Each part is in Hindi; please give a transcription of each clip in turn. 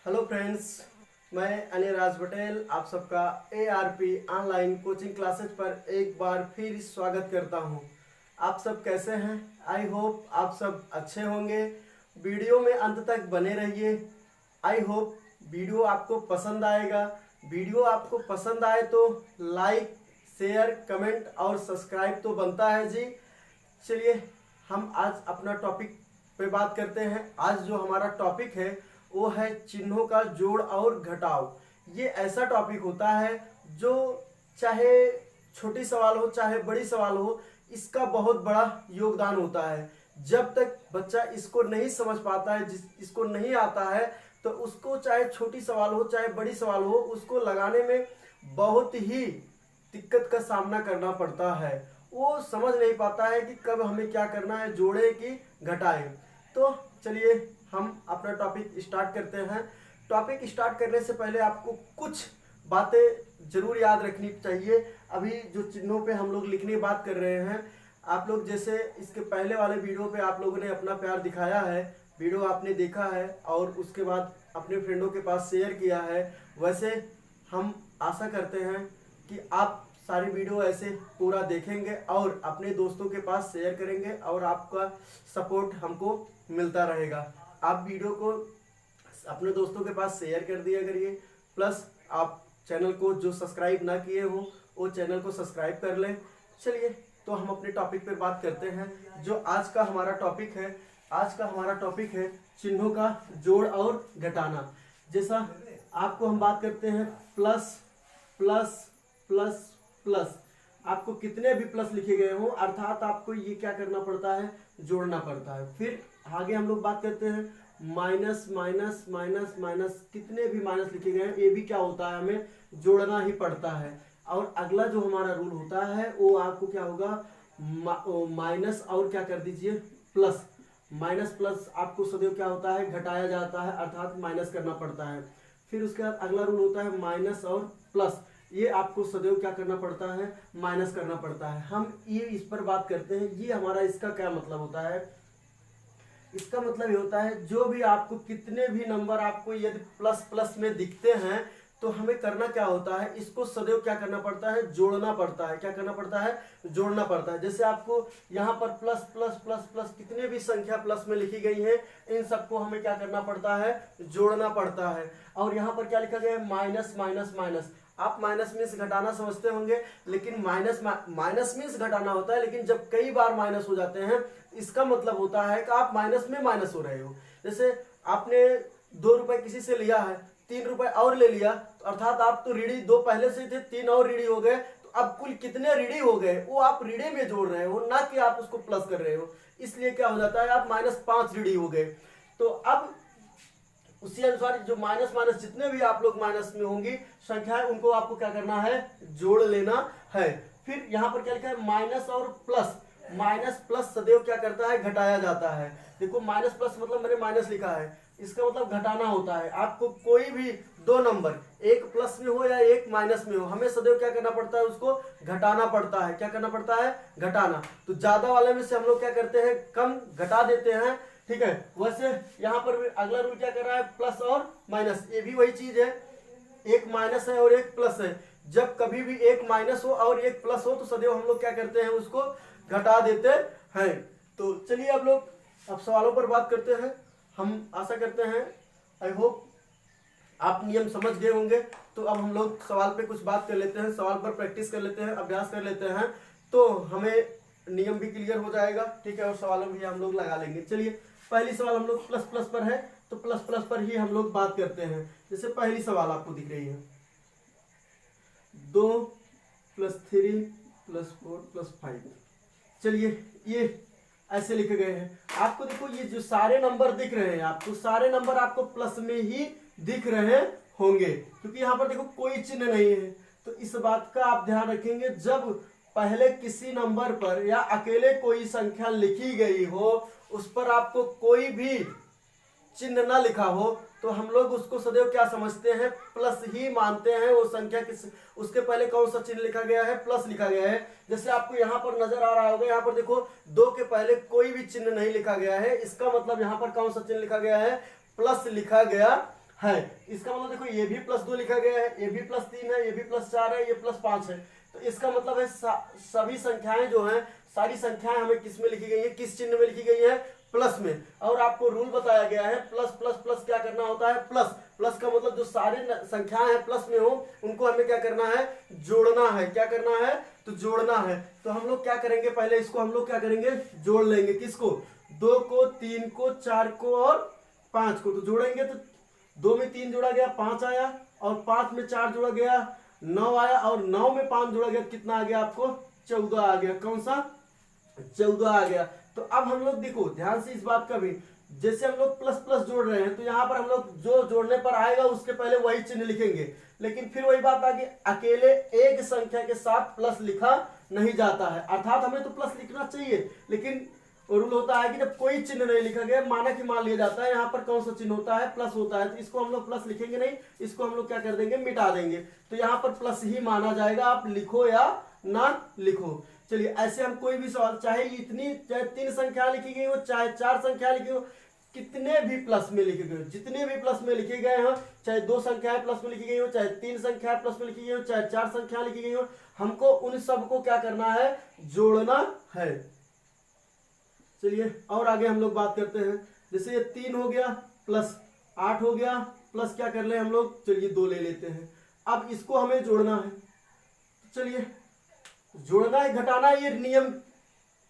हेलो फ्रेंड्स, मैं अनिल राज पटेल आप सबका ARP ऑनलाइन कोचिंग क्लासेस पर एक बार फिर स्वागत करता हूं। आप सब कैसे हैं? आई होप आप सब अच्छे होंगे। वीडियो में अंत तक बने रहिए। आई होप वीडियो आपको पसंद आएगा। वीडियो आपको पसंद आए तो लाइक, शेयर, कमेंट और सब्सक्राइब तो बनता है जी। चलिए हम आज अपना टॉपिक पे बात करते हैं। आज जो हमारा टॉपिक है वो है चिन्हों का जोड़ और घटाव। ये ऐसा टॉपिक होता है जो चाहे छोटी सवाल हो चाहे बड़ी सवाल हो, इसका बहुत बड़ा योगदान होता है। जब तक बच्चा इसको नहीं समझ पाता है, इसको नहीं आता है, तो उसको चाहे छोटी सवाल हो चाहे बड़ी सवाल हो, उसको लगाने में बहुत ही दिक्कत का सामना करना पड़ता है। वो समझ नहीं पाता है कि कब हमें क्या करना है, जोड़े कि घटाएं। तो चलिए हम अपना टॉपिक स्टार्ट करते हैं। टॉपिक स्टार्ट करने से पहले आपको कुछ बातें जरूर याद रखनी चाहिए। अभी जो चिन्हों पे हम लोग लिखने की बात कर रहे हैं, आप लोग जैसे इसके पहले वाले वीडियो पे आप लोगों ने अपना प्यार दिखाया है, वीडियो आपने देखा है और उसके बाद अपने फ्रेंडों के पास शेयर किया है, वैसे हम आशा करते हैं कि आप सारी वीडियो ऐसे पूरा देखेंगे और अपने दोस्तों के पास शेयर करेंगे और आपका सपोर्ट हमको मिलता रहेगा। आप वीडियो को अपने दोस्तों के पास शेयर कर दिया करिए। प्लस आप चैनल को जो सब्सक्राइब ना किए हो वो चैनल को सब्सक्राइब कर लें। चलिए तो हम अपने टॉपिक पे बात करते हैं। जो आज का हमारा टॉपिक है, आज का हमारा टॉपिक है चिन्हों का जोड़ और घटाना। जैसा आपको हम बात करते हैं प्लस प्लस प्लस प्लस, आपको कितने भी प्लस लिखे गए हो अर्थात आपको ये क्या करना पड़ता है, जोड़ना पड़ता है। फिर आगे हम लोग बात करते हैं माइनस माइनस माइनस माइनस, कितने भी माइनस लिखे गए हैं ये भी क्या होता है, हमें जोड़ना ही पड़ता है। और अगला जो हमारा रूल होता है वो आपको क्या होगा, माइनस और क्या कर दीजिए प्लस। माइनस प्लस आपको सदैव क्या होता है, घटाया जाता है अर्थात माइनस करना पड़ता है। फिर उसके बाद अगला रूल होता है माइनस और प्लस, ये आपको सदैव क्या करना पड़ता है, माइनस करना पड़ता है। हम ये इस पर बात करते हैं। ये हमारा इसका क्या मतलब होता है, इसका मतलब ये होता है जो भी आपको कितने भी नंबर आपको यदि प्लस प्लस में दिखते हैं तो हमें करना क्या होता है, इसको सदैव क्या करना पड़ता है, जोड़ना पड़ता है। क्या करना पड़ता है, जोड़ना पड़ता है। जैसे आपको यहाँ पर प्लस प्लस प्लस प्लस कितने भी संख्या प्लस में लिखी गई है, इन सबको हमें क्या करना पड़ता है, जोड़ना पड़ता है। और यहाँ पर क्या लिखा गया है, माइनस माइनस माइनस। आप माइनस मीन्स घटाना समझते होंगे, लेकिन माइनस मीन्स घटाना होता है। लेकिन जब कई बार माइनस हो जाते हैं इसका मतलब होता है कि आप माइनस में माइनस हो रहे हो। जैसे आपने 2 रुपए किसी से लिया है, 3 रुपए और ले लिया, तो अर्थात आप तो ऋणी 2 पहले से थे, 3 और ऋणी हो गए, तो अब कुल कितने ऋणी हो गए वो आप ऋणी में जोड़ रहे हो, ना कि आप उसको प्लस कर रहे हो। इसलिए क्या हो जाता है, आप -5 ऋणी हो गए। तो अब उसी अनुसार जो माइनस माइनस जितने भी आप लोग माइनस में होंगी संख्याएं, उनको आपको क्या करना है, जोड़ लेना है। फिर यहाँ पर क्या लिखा है, माइनस और प्लस। माइनस प्लस सदैव क्या करता है, घटाया जाता है। देखो माइनस प्लस मतलब मैंने माइनस लिखा है, इसका मतलब घटाना होता है। आपको कोई भी 2 नंबर, एक प्लस में हो या एक माइनस में हो, हमें सदैव क्या करना पड़ता है, उसको घटाना पड़ता है। क्या करना पड़ता है, घटाना। तो ज्यादा वाले में से हम लोग क्या करते हैं, कम घटा देते हैं, ठीक है। वैसे यहाँ पर अगला रूल क्या कर रहा है, प्लस और माइनस, ये भी वही चीज है। एक माइनस है और एक प्लस है। जब कभी भी एक माइनस हो और एक प्लस हो तो सदैव हम लोग क्या करते हैं, उसको घटा देते हैं। तो चलिए अब सवालों पर बात करते हैं। हम आशा करते हैं, आई होप आप नियम समझ गए होंगे। तो अब हम लोग सवाल पे कुछ बात कर लेते हैं, सवाल पर प्रैक्टिस कर लेते हैं, अभ्यास कर लेते हैं, तो हमें नियम भी क्लियर हो जाएगा, ठीक है। और सवालों भी हम लोग लगा लेंगे। चलिए पहली सवाल हम लोग प्लस प्लस पर है, तो प्लस प्लस पर ही हम लोग बात करते हैं। जैसे पहली सवाल आपको दिख रही है, 2 + 3 + 4 + 5। चलिए ये ऐसे लिखे गए हैं। आपको देखो ये जो सारे नंबर दिख रहे हैं, आपको सारे नंबर आपको प्लस में ही दिख रहे होंगे, क्योंकि यहाँ पर देखो कोई चिन्ह नहीं है। तो इस बात का आप ध्यान रखेंगे, जब पहले किसी नंबर पर या अकेले कोई संख्या लिखी गई हो, उस पर आपको कोई भी चिन्ह ना लिखा हो, तो हम लोग उसको सदैव क्या समझते हैं, प्लस ही मानते हैं। वो संख्या किस, उसके पहले कौन सा चिन्ह लिखा गया है, प्लस लिखा गया है। जैसे आपको यहाँ पर नजर आ रहा होगा, यहाँ पर देखो 2 के पहले कोई भी चिन्ह नहीं लिखा गया है, इसका मतलब यहाँ पर कौन सा चिन्ह लिखा गया है, प्लस लिखा गया है। इसका मतलब देखो ये भी +2 लिखा गया है, ये भी +3 है, ये भी +4 है, ये +5 है। तो इसका मतलब है सभी संख्याएं जो हैं, सारी संख्याएं हमें किस में लिखी गई है, किस चिन्ह में लिखी गई है, प्लस में। और आपको रूल बताया गया है प्लस प्लस प्लस क्या करना होता है, प्लस। प्लस का मतलब जो सारी संख्याएं हैं प्लस में हो उनको हमें क्या करना है, जोड़ना है। क्या करना है, तो जोड़ना है। तो हम लोग क्या करेंगे, पहले इसको हम लोग क्या करेंगे, जोड़ लेंगे। किसको, 2 को, 3 को, 4 को और 5 को। तो जोड़ेंगे तो 2 में 3 जोड़ा गया 5 आया, और 5 में 4 जोड़ा गया 9 आया, और 9 में 5 जोड़ा गया कितना आ गया आपको, 14 आ गया। कौन सा, 14 आ गया। तो अब हम लोग देखो ध्यान से इस बात का भी, जैसे हम लोग प्लस प्लस जोड़ रहे हैं तो यहाँ पर हम लोग जो जोड़ने पर आएगा उसके पहले वही चिन्ह लिखेंगे। लेकिन फिर वही बात आ कि अकेले एक संख्या के साथ प्लस लिखा नहीं जाता है, अर्थात हमें तो प्लस लिखना चाहिए, लेकिन रूल होता है कि जब कोई चिन्ह नहीं लिखा गया, माना कि मान लिया जाता है यहाँ पर कौन सा चिन्ह होता है, प्लस होता है, तो इसको हम लोग प्लस लिखेंगे नहीं, इसको हम लोग क्या कर देंगे, मिटा देंगे। तो यहाँ पर प्लस ही माना जाएगा, आप लिखो या ना लिखो। चलिए ऐसे हम कोई भी सवाल, चाहे 3 संख्या लिखी गई हो, चाहे 4 संख्या लिखी हो, कितने भी प्लस में लिखे गए हो, जितने भी प्लस में लिखे गए हैं, चाहे 2 संख्याएं प्लस में लिखी गई हो, चाहे 3 संख्या प्लस में लिखी गई हो, चाहे 4 संख्या लिखी गई हो, हमको उन सबको क्या करना है, जोड़ना है। चलिए और आगे हम लोग बात करते हैं। जैसे ये 3 हो गया प्लस 8 हो गया, प्लस क्या कर ले हम लोग, चलिए 2 ले लेते हैं। अब इसको हमें जोड़ना है। चलिए जोड़ना है घटाना है, ये नियम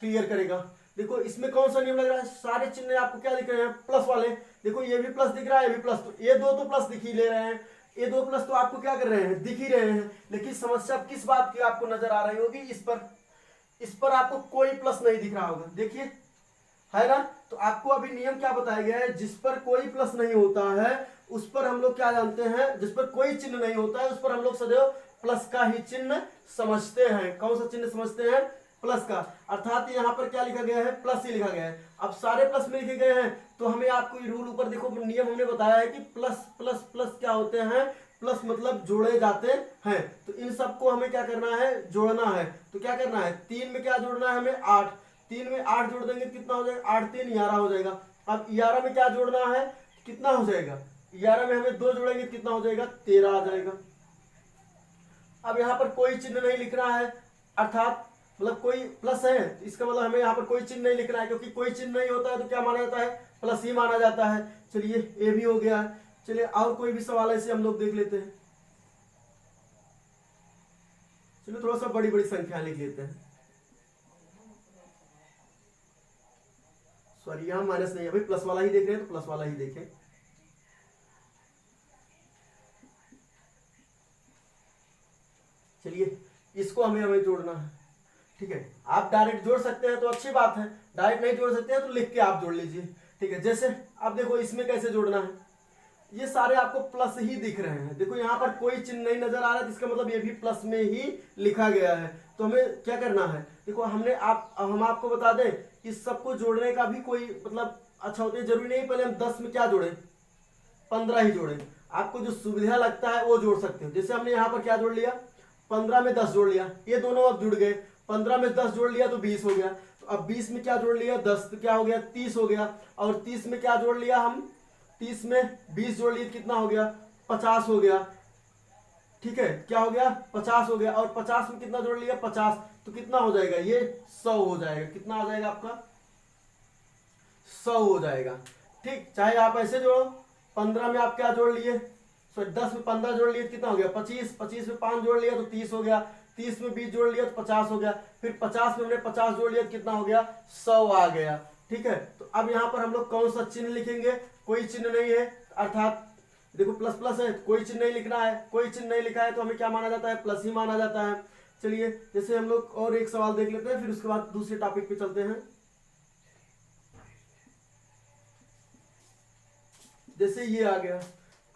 क्लियर करेगा। देखो इसमें कौन सा नियम लग रहा है, सारे चिन्ह आपको क्या दिख रहे हैं, प्लस वाले। देखो ये भी प्लस दिख रहा है, ये भी प्लस, तो ये 2 तो प्लस दिख ही ले रहे हैं, ये 2 प्लस तो आपको क्या कर रहे हैं, दिख ही रहे हैं। लेकिन समस्या किस बात की आपको नजर आ रही होगी, इस पर आपको कोई प्लस नहीं दिख रहा होगा, देखिए है ना। तो आपको अभी नियम क्या बताया गया है, जिस पर कोई प्लस नहीं होता है उस पर हम लोग क्या जानते हैं, जिस पर कोई चिन्ह नहीं होता है उस पर हम लोग सदैव प्लस का ही चिन्ह समझते हैं। कौन सा चिन्ह समझते हैं, प्लस का। अर्थात यहाँ पर क्या लिखा गया है, प्लस ही लिखा गया है। अब सारे प्लस में लिखे गए हैं तो हमें आपको ये रूल ऊपर देखो नियम हमने बताया है कि प्लस प्लस प्लस क्या होते हैं, प्लस मतलब जोड़े जाते हैं। तो इन सबको हमें क्या करना है, जोड़ना है। तो क्या करना है, 3 में क्या जोड़ना है हमें, 8। 3 में 8 जोड़ देंगे कितना हो जाएगा, 8 3 11 हो जाएगा। अब 11 में क्या जोड़ना है, कितना हो जाएगा, 11 में हमें 2 जोड़ेंगे कितना हो जाएगा, 13 आ जाएगा। अब यहाँ पर कोई चिन्ह नहीं लिखना है, अर्थात मतलब कोई प्लस है, इसका मतलब हमें यहाँ पर कोई चिन्ह नहीं लिखना है, क्योंकि कोई चिन्ह नहीं होता है तो क्या माना जाता है, प्लस ही माना जाता है। चलिए ये भी हो गया। चलिए और कोई भी सवाल ऐसे हम लोग देख लेते हैं। चलिए थोड़ा सा बड़ी बड़ी संख्या लिख लेते हैं। सॉरी यहाँ माइनस नहीं है, भाई प्लस वाला ही देख रहे हैं तो प्लस वाला ही देखें। चलिए इसको हमें जोड़ना है, ठीक है। आप डायरेक्ट जोड़ सकते हैं तो अच्छी बात है, डायरेक्ट नहीं जोड़ सकते हैं तो लिख के आप जोड़ लीजिए, ठीक है। जैसे अब देखो इसमें कैसे जोड़ना है, ये सारे आपको प्लस ही दिख रहे हैं, देखो यहाँ पर कोई चिन्ह नहीं नजर आ रहा है, इसका मतलब ये भी प्लस में ही लिखा गया है। तो हमें क्या करना है, देखो हम आपको बता दें, इस सबको जोड़ने का भी कोई मतलब अच्छा होता है, जरूरी नहीं पहले हम 10 में क्या जोड़े, 15 ही जोड़े। आपको जो सुविधा लगता है वो जोड़ सकते हो। जैसे हमने यहाँ पर क्या जोड़ लिया, 15 में 10 जोड़ लिया, ये दोनों अब जुड़ गए। 15 में 10 जोड़ लिया तो 20 हो गया। तो अब 20 में क्या जोड़ लिया, 10, तो क्या हो गया, 30 हो गया। और 30 में क्या जोड़ लिया हम, 30 में 20 जोड़ लिए कितना हो गया, 50 हो गया, ठीक है। क्या हो गया, 50 हो गया। और 50 में कितना जोड़ लिया, 50, तो कितना हो जाएगा, ये 100 हो जाएगा। कितना आ जाएगा आपका, 100 हो जाएगा, ठीक। चाहे आप ऐसे जोड़ो, 15 में आप क्या जोड़ लिए, 10 में 15 जोड़ लिए कितना हो गया, 25। 25 में 5 जोड़ लिया तो 30 हो गया। 30 में 20 जोड़ लिया तो 50 हो गया। फिर 50 में हमने 50 जोड़ लिया तो कितना हो गया, 100 आ गया, ठीक है। तो अब यहाँ पर हम लोग कौन सा चिन्ह लिखेंगे, कोई चिन्ह नहीं है, अर्थात देखो प्लस प्लस है, कोई चिन्ह नहीं लिखना है। कोई चिन्ह नहीं लिखा है तो हमें क्या माना जाता है, प्लस ही माना जाता है। चलिए जैसे हम लोग और एक सवाल देख लेते हैं, फिर उसके बाद दूसरे टॉपिक पे चलते हैं। जैसे ये आ गया,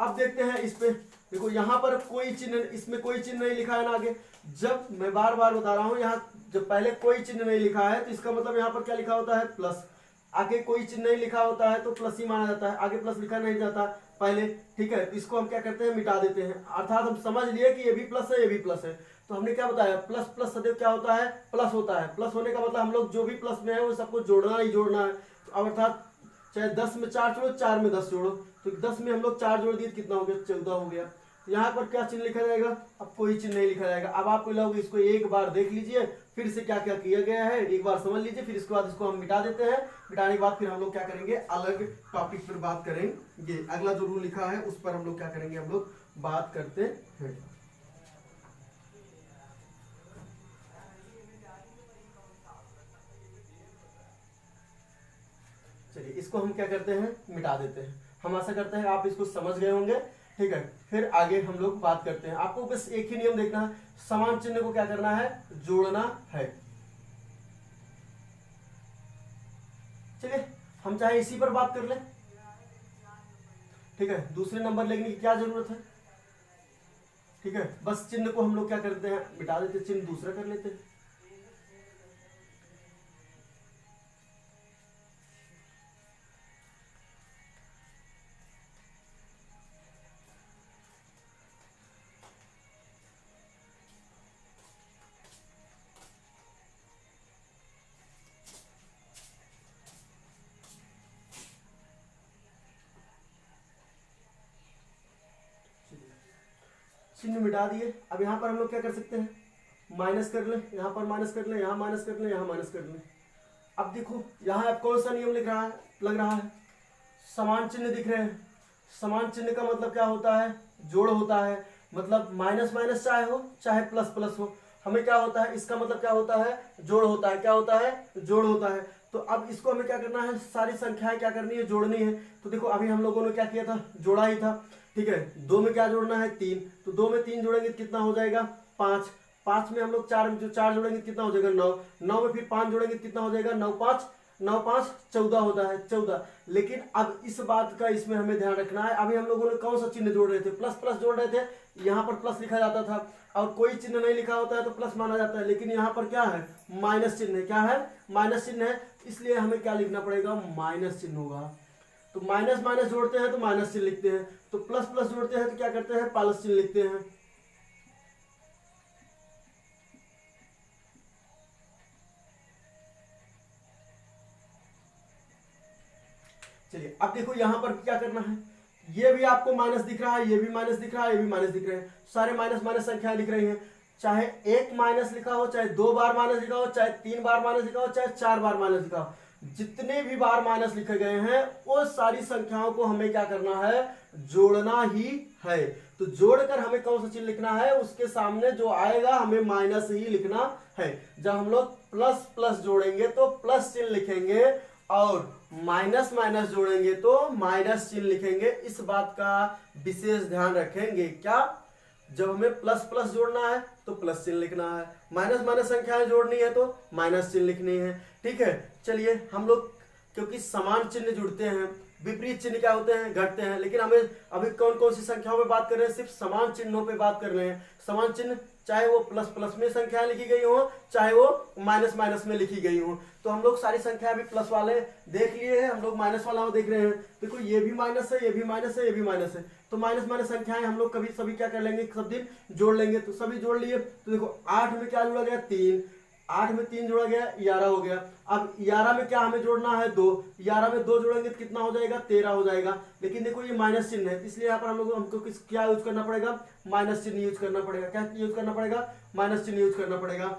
अब देखते हैं इस पे, देखो यहाँ पर कोई चिन्ह, इसमें कोई चिन्ह नहीं लिखा है ना आगे। जब मैं बार बार बता रहा हूँ, यहाँ जब पहले कोई चिन्ह नहीं लिखा है तो इसका मतलब यहाँ पर क्या लिखा होता है, प्लस। आगे कोई चिन्ह नहीं लिखा होता है तो प्लस ही माना जाता है, आगे प्लस लिखा नहीं जाता पहले, ठीक है। तो इसको हम क्या करते हैं, मिटा देते हैं। अर्थात हम समझ लिए कि ये भी प्लस है, ये भी प्लस है। तो हमने क्या बताया, प्लस प्लस सदैव क्या होता है, प्लस होता है। प्लस होने का मतलब हम लोग जो भी प्लस में है वो सबको जोड़ना ही जोड़ना है। तो अब अर्थात चाहे 10 में 4 जोड़ो, 4 में 10 जोड़ो, तो 10 में हम लोग 4 जोड़ दिए, कितना हो गया 14 हो गया। यहाँ पर क्या चिन्ह लिखा जाएगा, अब कोई चिन्ह नहीं लिखा जाएगा। अब आप लोग इसको एक बार देख लीजिए, फिर से क्या क्या किया गया है एक बार समझ लीजिए, फिर इसके बाद इसको हम मिटा देते हैं। मिटाने के बाद फिर हम लोग क्या करेंगे, अलग टॉपिक पर बात करेंगे। अगला जो रूल लिखा है उस पर हम लोग क्या करेंगे, हम लोग बात करते हैं। चलिए इसको हम क्या करते हैं, मिटा देते हैं। हम आशा करते हैं आप इसको समझ गए होंगे। ठीक है, फिर आगे हम लोग बात करते हैं। आपको बस एक ही नियम देखना है, समान चिन्ह को क्या करना है, जोड़ना है। चलिए हम चाहे इसी पर बात कर लें। ठीक है, दूसरे नंबर लिखने की क्या जरूरत है। ठीक है, बस चिन्ह को हम लोग क्या करते हैं, मिटा देते, चिन्ह दूसरा कर लेते हैं। चिन्ह मिटा दिए। अब यहाँ पर हम लोग क्या कर सकते हैं, माइनस कर लें, यहाँ पर माइनस कर लें, यहाँ माइनस कर लें, यहाँ माइनस कर लें। अब देखो यहाँ अब कौन सा नियम लिख रहा है, लग रहा है, समान चिन्ह दिख रहे हैं। समान चिन्ह का मतलब क्या होता है, जोड़ होता है। मतलब माइनस माइनस चाहे हो चाहे प्लस प्लस हो, हमें क्या होता है, इसका मतलब क्या होता है, जोड़ होता है। क्या होता है, जोड़ होता है। तो अब इसको हमें क्या करना है, सारी संख्याएं क्या करनी है, जोड़नी है। तो देखो अभी हम लोगों ने क्या किया था, जोड़ा ही था। ठीक है, 2 में क्या जोड़ना है, 3, तो 2 में 3 जोड़ेंगे तो कितना हो जाएगा, 5। 5 में हम लोग 4 जोड़ेंगे कितना हो जाएगा, 9। 9 में फिर 5 जोड़ेंगे कितना हो जाएगा, 9 5 14 होता है, 14। लेकिन अब इस बात का इसमें हमें ध्यान रखना है, अभी हम लोगों ने कौन सा चिन्ह जोड़ रहे थे, प्लस प्लस जोड़ रहे थे। यहाँ पर प्लस लिखा जाता था, और कोई चिन्ह नहीं लिखा होता है तो प्लस माना जाता है। लेकिन यहाँ पर क्या है, माइनस चिन्ह है। क्या है, माइनस चिन्ह है, इसलिए हमें क्या लिखना पड़ेगा, माइनस चिन्ह होगा। तो माइनस माइनस जोड़ते हैं तो माइनस चिन्ह लिखते हैं, तो प्लस प्लस जोड़ते हैं तो क्या करते हैं, प्लस चिन्ह लिखते हैं। चलिए अब देखो यहाँ पर क्या करना है, ये भी आपको माइनस दिख रहा है, ये भी माइनस दिख रहा है, ये भी माइनस दिख रहे हैं, सारे माइनस माइनस संख्याएं दिख रही हैं। चाहे एक माइनस लिखा हो, चाहे 2 बार माइनस लिखा हो, चाहे 3 बार माइनस लिखा हो, चाहे 4 बार माइनस लिखा हो, जितने भी बार माइनस लिखे गए हैं वो सारी संख्याओं को हमें क्या करना है, जोड़ना ही है। तो जोड़कर हमें कौन सा चिन्ह लिखना है, उसके सामने जो आएगा हमें माइनस ही लिखना है। जब हम लोग प्लस प्लस जोड़ेंगे तो प्लस चिन्ह लिखेंगे, और माइनस माइनस जोड़ेंगे तो माइनस चिन्ह लिखेंगे। इस बात का विशेष ध्यान रखेंगे। क्या, जब हमें प्लस प्लस जोड़ना है तो प्लस चिन्ह लिखना है, माइनस माइनस संख्याएं जोड़नी है तो माइनस चिन्ह लिखनी है। ठीक है, चलिए हम लोग, क्योंकि समान चिन्ह जुड़ते हैं, विपरीत चिन्ह क्या होते हैं, घटते हैं। लेकिन हमें अभी कौन कौन सी संख्याओं पे बात कर रहे हैं, सिर्फ समान चिन्हों पे बात कर रहे हैं। समान चिन्ह चाहे वो प्लस प्लस में संख्याएं लिखी गई हो, चाहे वो माइनस माइनस में लिखी गई हो। तो हम लोग सारी संख्या अभी प्लस वाले देख लिए हैं, हम लोग माइनस वाला देख रहे हैं। देखो ये भी माइनस है, ये भी माइनस है, ये भी माइनस है। तो माइनस माइनस संख्याएं हम लोग कभी सभी क्या कर लेंगे, सब दिन जोड़ लेंगे। तो सभी जोड़ लिए, तो देखो 8 में क्या जोड़ा गया, 3। 8 में 3 जोड़ा गया, 11 हो गया। अब 11 में क्या हमें जोड़ना है, 2। 11 में 2 जोड़ेंगे तो कितना हो जाएगा, 13 हो जाएगा। लेकिन देखो ये माइनस चिन्ह है, इसलिए यहाँ पर हम लोग हमको क्या यूज करना पड़ेगा, माइनस चिन्ह यूज करना पड़ेगा। क्या यूज करना पड़ेगा, माइनस चिन्ह यूज करना पड़ेगा।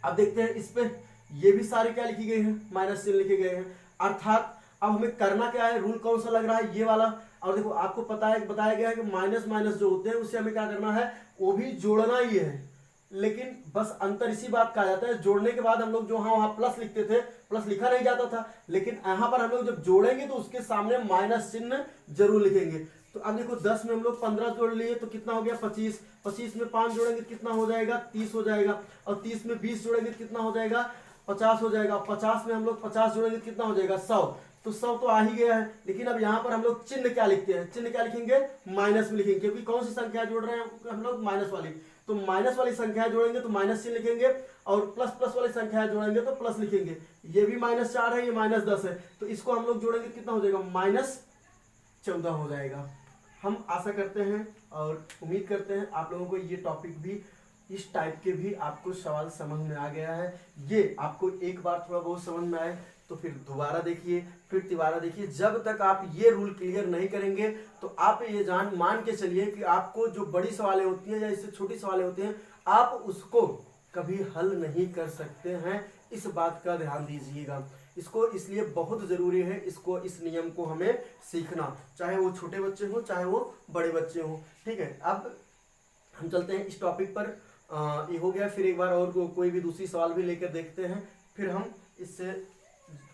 अब देखते हैं इस पे, ये भी सारे क्या लिखी गई है, माइनस चिन्ह लिखे गए हैं। अर्थात अब हमें करना क्या है, रूल कौन सा लग रहा है, ये वाला। और देखो आपको पता है, बताया गया है कि माइनस माइनस जो होते हैं उससे हमें क्या करना है, वो भी जोड़ना ही है। लेकिन बस अंतर इसी बात का आ जाता है, जोड़ने के बाद हम लोग जो वहां प्लस लिखते थे, प्लस लिखा नहीं जाता था। लेकिन यहाँ पर हम लोग जब जोड़ेंगे तो उसके सामने माइनस चिन्ह जरूर लिखेंगे। तो अब देखो 10 में हम लोग 15 जोड़ लिए तो कितना हो गया, 25। 25 में 5 जोड़ेंगे तो कितना हो जाएगा, 30 हो जाएगा। और 30 में 20 जोड़ेंगे तो कितना हो जाएगा, 50 हो जाएगा। 50 में हम लोग 50 जोड़ेंगे तो कितना हो जाएगा, 100। तो 100 तो आ ही गया है। लेकिन अब यहाँ पर हम लोग चिन्ह क्या लिखते हैं, चिन्ह क्या लिखेंगे, माइनस में लिखेंगे, क्योंकि कौन सी संख्या जोड़ रहे हैं हम लोग, माइनस वाली। तो माइनस वाली संख्या जोड़ेंगे तो माइनस चिन्ह लिखेंगे, और प्लस प्लस वाली संख्या जोड़ेंगे तो प्लस लिखेंगे। ये भी -4 है, ये -10 है, तो इसको हम लोग जोड़ेंगे कितना हो जाएगा, -14 हो जाएगा। हम आशा करते हैं और उम्मीद करते हैं आप लोगों को ये टॉपिक भी, इस टाइप के भी आपको सवाल समझ में आ गया है। ये आपको एक बार थोड़ा बहुत समझ में आए तो फिर दोबारा देखिए, फिर तिबारा देखिए। जब तक आप ये रूल क्लियर नहीं करेंगे तो आप ये मान के चलिए कि आपको जो बड़ी सवालें होती हैं या इससे छोटी सवालें होती हैं, आप उसको कभी हल नहीं कर सकते हैं। इस बात का ध्यान दीजिएगा। इसको इसलिए बहुत ज़रूरी है, इसको इस नियम को हमें सीखना, चाहे वो छोटे बच्चे हों चाहे वो बड़े बच्चे हों। ठीक है, अब हम चलते हैं इस टॉपिक पर। ये हो गया, फिर एक बार और कोई भी दूसरी सवाल भी लेकर देखते हैं, फिर हम इससे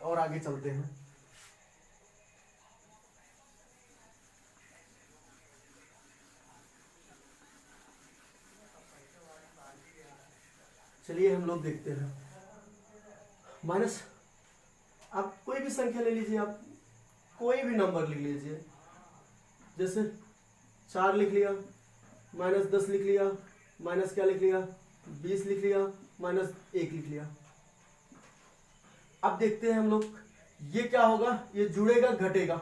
और आगे चलते हैं। चलिए हम लोग देखते हैं। माइनस, आप कोई भी संख्या ले लीजिए, आप कोई भी नंबर लिख लीजिए, जैसे 4 लिख लिया, -10 लिख लिया, माइनस क्या लिख लिया, 20 लिख लिया, -1 लिख लिया। अब देखते हैं हम लोग ये क्या होगा, ये जुड़ेगा घटेगा,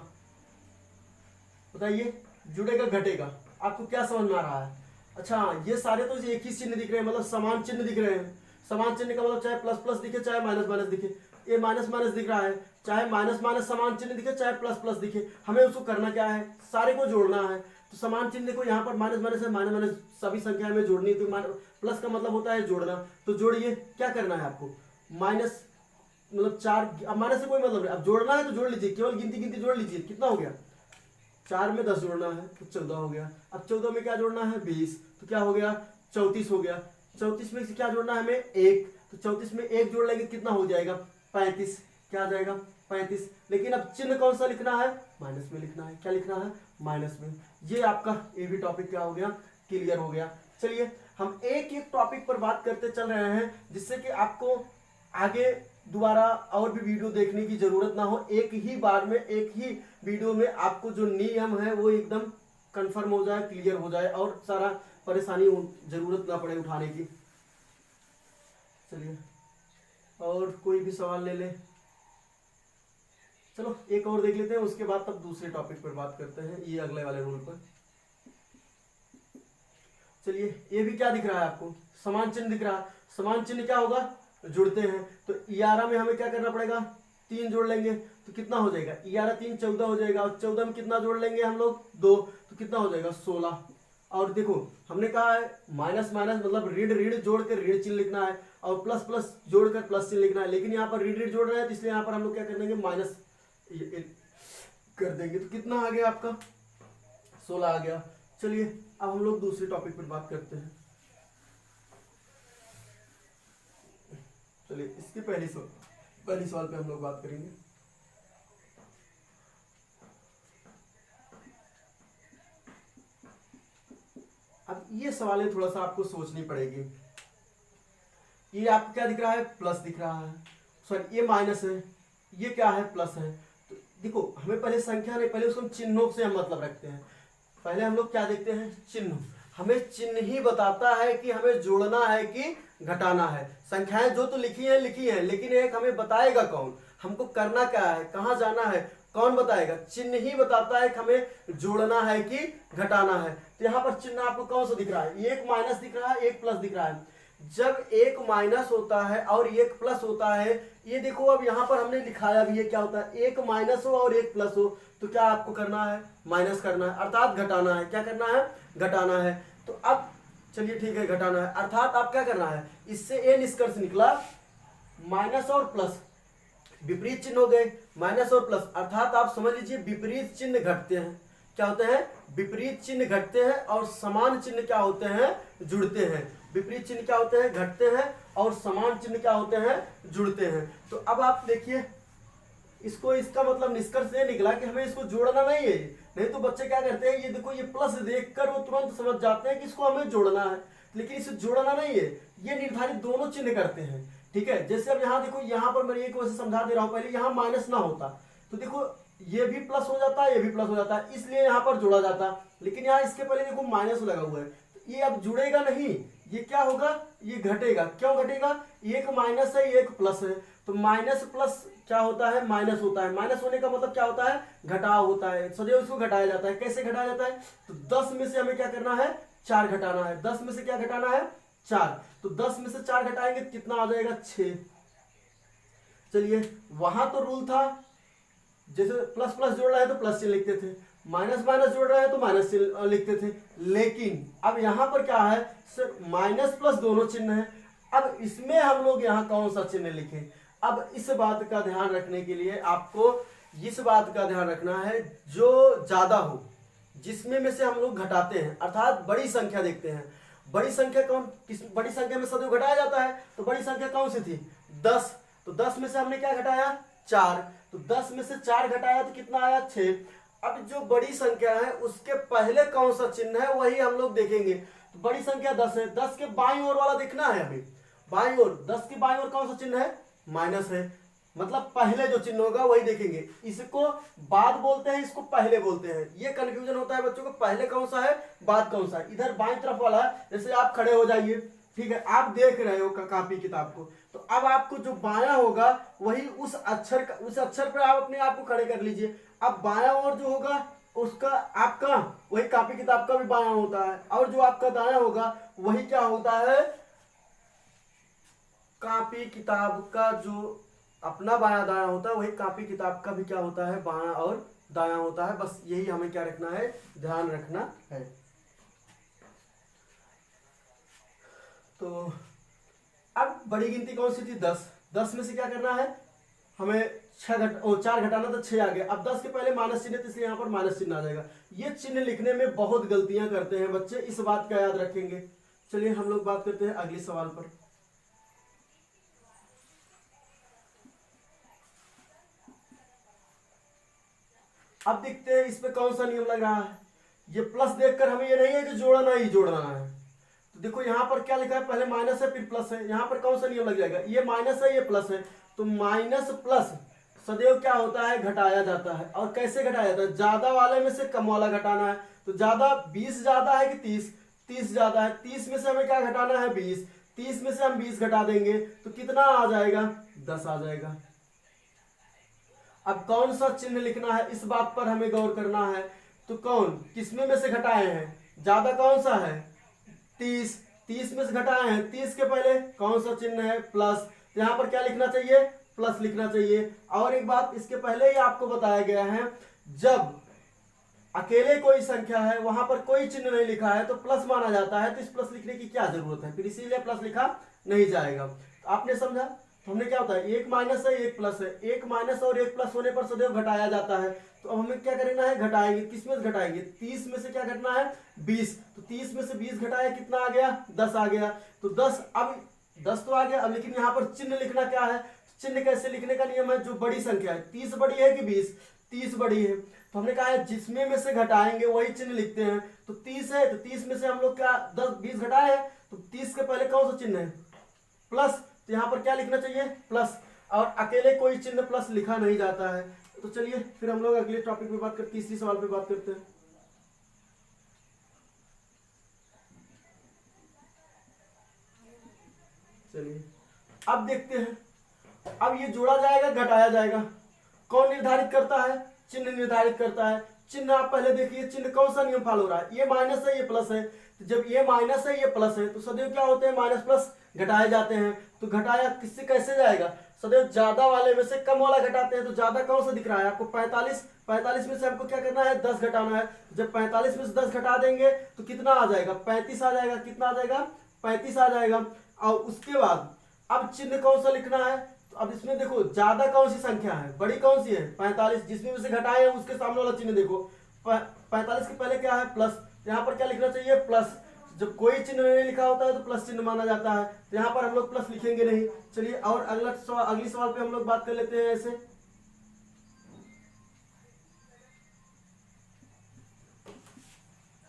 बताइए जुड़ेगा घटेगा, आपको क्या समझ में आ रहा है? अच्छा, ये सारे तो एक ही चिन्ह दिख रहे हैं, मतलब समान चिन्ह दिख रहे हैं। समान चिन्ह का मतलब चाहे प्लस प्लस दिखे चाहे माइनस माइनस दिखे, ये माइनस माइनस दिख रहा है, चाहे माइनस माइनस समान चिन्ह दिखे चाहे प्लस प्लस दिखे, हमें उसको करना क्या है, सारे को जोड़ना है। तो समान चिन्ह देखो यहाँ पर माइनस माइनस है, माइनस माइनस सभी संख्या में जोड़नी, तो प्लस का मतलब होता है जोड़ना, तो जोड़िए। क्या करना है आपको, माइनस मतलब 4, अब माइनस से कोई मतलब नहीं, अब जोड़ना है तो जोड़ लीजिए, केवल गिनती गिनती जोड़ लीजिए। कितना हो गया, 4 में 10 जोड़ना है तो 14 हो गया। अब 14 में क्या जोड़ना है, 20, तो क्या हो गया, 34 हो गया। 34 में से क्या जोड़ना है हमें, 1, तो 34 में 1 जोड़ लेंगे कितना हो जाएगा, 35। क्या आ जाएगा, 35। लेकिन अब चिन्ह कौन सा लिखना है, माइनस में लिखना है। क्या लिखना है, माइनस में। ये आपका ये भी टॉपिक क्या हो गया, क्लियर हो गया। चलिए हम एक एक टॉपिक पर बात करते चल रहे हैं, जिससे कि आपको आगे दोबारा और भी वीडियो देखने की जरूरत ना हो, एक ही बार में एक ही वीडियो में आपको जो नियम है वो एकदम कंफर्म हो जाए, क्लियर हो जाए, और सारा परेशानी जरूरत ना पड़े उठाने की। चलिए और कोई भी सवाल ले ले, चलो एक और देख लेते हैं, उसके बाद तब दूसरे टॉपिक पर बात करते हैं, ये अगले वाले रूल पर। चलिए ये भी क्या दिख रहा है आपको, समान चिन्ह दिख रहा है। समान चिन्ह क्या होगा, जुड़ते हैं, तो 11 में हमें क्या करना पड़ेगा, 3 जोड़ लेंगे, तो कितना हो जाएगा, 11 3 14 हो जाएगा, और 14 में कितना जोड़ लेंगे हम लोग, 2, तो कितना हो जाएगा, 16। और देखो हमने कहा है माइनस माइनस मतलब ऋण ऋण जोड़ कर ऋण चिन्ह लिखना है, और प्लस प्लस जोड़कर प्लस चिन्ह लिखना है, लेकिन यहाँ पर ऋण ऋण जोड़ रहे हैं तो इसलिए यहाँ पर हम लोग क्या कर देंगे, माइनस कर देंगे। तो कितना आ गया आपका, 16 आ गया। चलिए अब हम लोग दूसरे टॉपिक पर बात करते हैं। चलिए इसके पहले सवाल पे हम लोग बात करेंगे। अब ये सवाल थोड़ा सा आपको सोचनी पड़ेगी। ये आपको क्या दिख रहा है, प्लस दिख रहा है, सॉरी ये माइनस है, ये क्या है, प्लस है। तो देखो हमें पहले संख्या नहीं, पहले उसको चिन्हों से हम मतलब रखते हैं। पहले हम लोग क्या देखते हैं, चिन्ह। हमें चिन्ह ही बताता है कि हमें जोड़ना है कि घटाना है। संख्याएं जो तो लिखी है, लेकिन एक हमें बताएगा कौन, हमको करना क्या है, कहाँ जाना है, कौन बताएगा, चिन्ह ही बताता है कि हमें जोड़ना है कि घटाना है। तो यहाँ पर चिन्ह आपको कौन सा दिख रहा है, एक माइनस दिख रहा है, एक प्लस दिख रहा है। जब एक माइनस होता है और एक प्लस होता है, ये देखो अब यहाँ पर हमने लिखाया भी है क्या होता है, एक माइनस हो और एक प्लस हो, तो क्या आपको करना है, माइनस करना है, अर्थात घटाना है। क्या करना है, घटाना है। तो अब चलिए ठीक है, घटाना है, अर्थात आप क्या करना है, इससे ये निष्कर्ष निकला, माइनस और प्लस विपरीत चिन्ह हो गए, माइनस और प्लस, अर्थात आप समझ लीजिए विपरीत चिन्ह घटते हैं। क्या होते हैं, विपरीत चिन्ह घटते हैं, और समान चिन्ह क्या होते हैं, जुड़ते हैं। विपरीत चिन्ह क्या होते हैं, घटते हैं, और समान चिन्ह क्या होते हैं, जुड़ते हैं। तो अब आप देखिए इसको, इसका मतलब निष्कर्ष ये निकला कि हमें इसको जोड़ना नहीं है। नहीं तो बच्चे क्या करते हैं, ये देखो ये प्लस देखकर वो तुरंत समझ जाते हैं कि इसको हमें जोड़ना है, लेकिन इसे जोड़ना नहीं है, ये निर्धारित दोनों चिन्ह करते हैं। ठीक है, जैसे अब यहाँ देखो, यहाँ पर मैं एक वैसे समझा दे रहा हूँ, पहले यहाँ माइनस ना होता तो देखो ये भी प्लस हो जाता है, ये भी प्लस हो जाता है, इसलिए यहाँ पर जोड़ा जाता, लेकिन यहाँ इसके पहले देखो माइनस लगा हुआ है, तो ये अब जुड़ेगा नहीं, ये क्या होगा, ये घटेगा। क्यों घटेगा, एक माइनस है एक प्लस है, तो माइनस प्लस क्या होता है, माइनस होता है। माइनस होने का मतलब क्या होता है, घटाव होता है, सदैव इसको घटाया जाता है। कैसे घटाया जाता है, तो 10 में से हमें क्या करना है, 4 घटाना है। 10 में से क्या घटाना है, 4, तो 10 में से 4 घटाएंगे कितना आ जाएगा, 6। चलिए वहां तो रूल था, जैसे प्लस प्लस जोड़ रहे हैं तो प्लस चिन्ह लिखते थे, माइनस माइनस जोड़ रहे हैं तो माइनस चिन्ह लिखते थे। लेकिन अब यहाँ पर क्या है, सिर्फ माइनस प्लस दोनों चिन्ह है। अब इसमें हम लोग यहाँ कौन सा चिन्ह लिखें? अब इस बात का ध्यान रखने के लिए आपको इस बात का ध्यान रखना है, जो ज्यादा हो जिसमें में से हम लोग घटाते हैं, अर्थात बड़ी संख्या देखते हैं। बड़ी संख्या कौन, किस बड़ी संख्या में सदैव घटाया जाता है, तो बड़ी संख्या कौन सी थी? 10। तो 10 में से हमने क्या घटाया? 4। तो 10 में से 4 घटाया तो कितना आया? 6। अब जो बड़ी संख्या है उसके पहले कौन सा चिन्ह है वही हम लोग देखेंगे। तो बड़ी संख्या 10 है, 10 के बाईं ओर वाला देखना है हमें, बाईं ओर, 10 के बाईं ओर कौन सा चिन्ह है? माइनस है, मतलब पहले जो चिन्ह होगा वही देखेंगे। इसको बाद बोलते हैं, इसको पहले बोलते हैं। ये कंफ्यूजन होता है बच्चों को, पहले कौन सा है बाद कौन सा है। इधर बाईं तरफ वाला है, जैसे आप खड़े हो जाइए, ठीक है, आप देख रहे हो कॉपी किताब को, तो अब आपको जो बायां होगा वही उस अक्षर पर आप अपने आप को खड़े कर लीजिए। अब बायां ओर जो होगा उसका आपका वही कॉपी किताब का भी बायां होता है, और जो आपका दायां होगा वही क्या होता है, कॉपी किताब का जो अपना बायां दायां होता है वही कॉपी किताब का भी क्या होता है, बायां और दायां होता है। बस यही हमें क्या रखना है, ध्यान रखना है। तो अब बड़ी गिनती कौन सी थी? 10। 10 में से क्या करना है हमें? 4 घटाना, तो 6 आ गया। अब 10 के पहले माइनस चिन्ह, तो इसलिए यहाँ पर माइनस चिन्ह आ जाएगा। ये चिन्ह लिखने में बहुत गलतियां करते हैं बच्चे, इस बात का याद रखेंगे। चलिए हम लोग बात करते हैं अगले सवाल पर। अब देखते हैं इसमें कौन सा नियम लग रहा है। ये प्लस देखकर हमें ये नहीं है कि जोड़ना ही जोड़ना है। तो देखो यहाँ पर क्या लिखा है, पहले माइनस है फिर प्लस है। यहाँ पर कौन सा नियम लग जाएगा, ये माइनस है ये प्लस है, तो माइनस प्लस सदैव क्या होता है, घटाया जाता है। और कैसे घटाया जाता है? ज्यादा वाले में से कम वाला घटाना है। तो ज्यादा 20 ज्यादा है कि 30? 30 ज्यादा है। 30 में से हमें क्या घटाना है? 20। 30 में से हम 20 घटा देंगे तो कितना आ जाएगा? 10 आ जाएगा। अब कौन सा चिन्ह लिखना है इस बात पर हमें गौर करना है। तो कौन किसमें में से घटाए हैं, ज्यादा कौन सा है? 30। 30 में से घटाए हैं, 30 के पहले कौन सा चिन्ह है? प्लस। यहाँ पर क्या लिखना चाहिए? प्लस लिखना चाहिए। और एक बात इसके पहले ही आपको बताया गया है, जब अकेले कोई संख्या है वहां पर कोई चिन्ह नहीं लिखा है तो प्लस माना जाता है। तो इस प्लस लिखने की क्या जरूरत है, फिर इसीलिए प्लस लिखा नहीं जाएगा। तो आपने समझा? तो हमने क्या होता है, एक माइनस है एक प्लस है, एक माइनस और एक प्लस होने पर सदैव घटाया जाता है। तो अब हमें क्या करना है, घटाएंगे। किसमें से घटाएंगे? 30 में से क्या घटना है? 20। तो 30 में से 20 घटाया कितना आ गया? 10 आ गया। तो 10, अब 10 तो आ गया। अब लेकिन यहाँ पर चिन्ह लिखना क्या है, चिन्ह कैसे लिखने का नियम है, जो बड़ी संख्या है, 30 बड़ी है कि 20? 30 बड़ी है। तो हमने कहा है जिसमें में से घटाएंगे वही चिन्ह लिखते हैं। तो 30 है, तो 30 में से हम लोग क्या 20 घटाए हैं, तो 30 के पहले कौन सा चिन्ह है? प्लस। तो यहाँ पर क्या लिखना चाहिए? प्लस। और अकेले कोई चिन्ह प्लस लिखा नहीं जाता है। तो चलिए फिर हम लोग अगले टॉपिक पे बात करते, तीसरी सवाल पे बात करते हैं। चलिए अब देखते हैं, अब ये जोड़ा जाएगा घटाया जाएगा, कौन निर्धारित करता है? चिन्ह निर्धारित करता है। चिन्ह आप पहले देखिए, चिन्ह कौन सा नियम फॉलो हो रहा है, ये माइनस है ये प्लस है। तो जब ये माइनस है ये प्लस है तो सदैव क्या होते हैं, माइनस प्लस घटाए जाते हैं। तो घटाया किससे कैसे जाएगा, सदैव ज्यादा वाले में से कम वाला घटाते हैं। तो ज्यादा कौन सा दिख रहा है आपको? 45। 45 में से हमको क्या करना है? 10 घटाना है। जब 45 में से 10 घटा देंगे तो कितना आ जाएगा? 35 आ जाएगा। कितना आ जाएगा? 35 आ जाएगा। और उसके बाद अब चिन्ह कौन सा लिखना है? तो अब इसमें देखो ज्यादा कौन सी संख्या है, बड़ी कौन सी है? 45। जिसमें से घटाए हैं उसके सामने वाला चिन्ह देखो, 45 के पहले क्या है? प्लस। यहाँ पर क्या लिखना चाहिए? प्लस। जब कोई चिन्ह नहीं लिखा होता है तो प्लस चिन्ह माना जाता है। तो यहाँ पर हम लोग प्लस लिखेंगे नहीं। चलिए और अगली सवाल पे हम लोग बात कर लेते हैं ऐसे।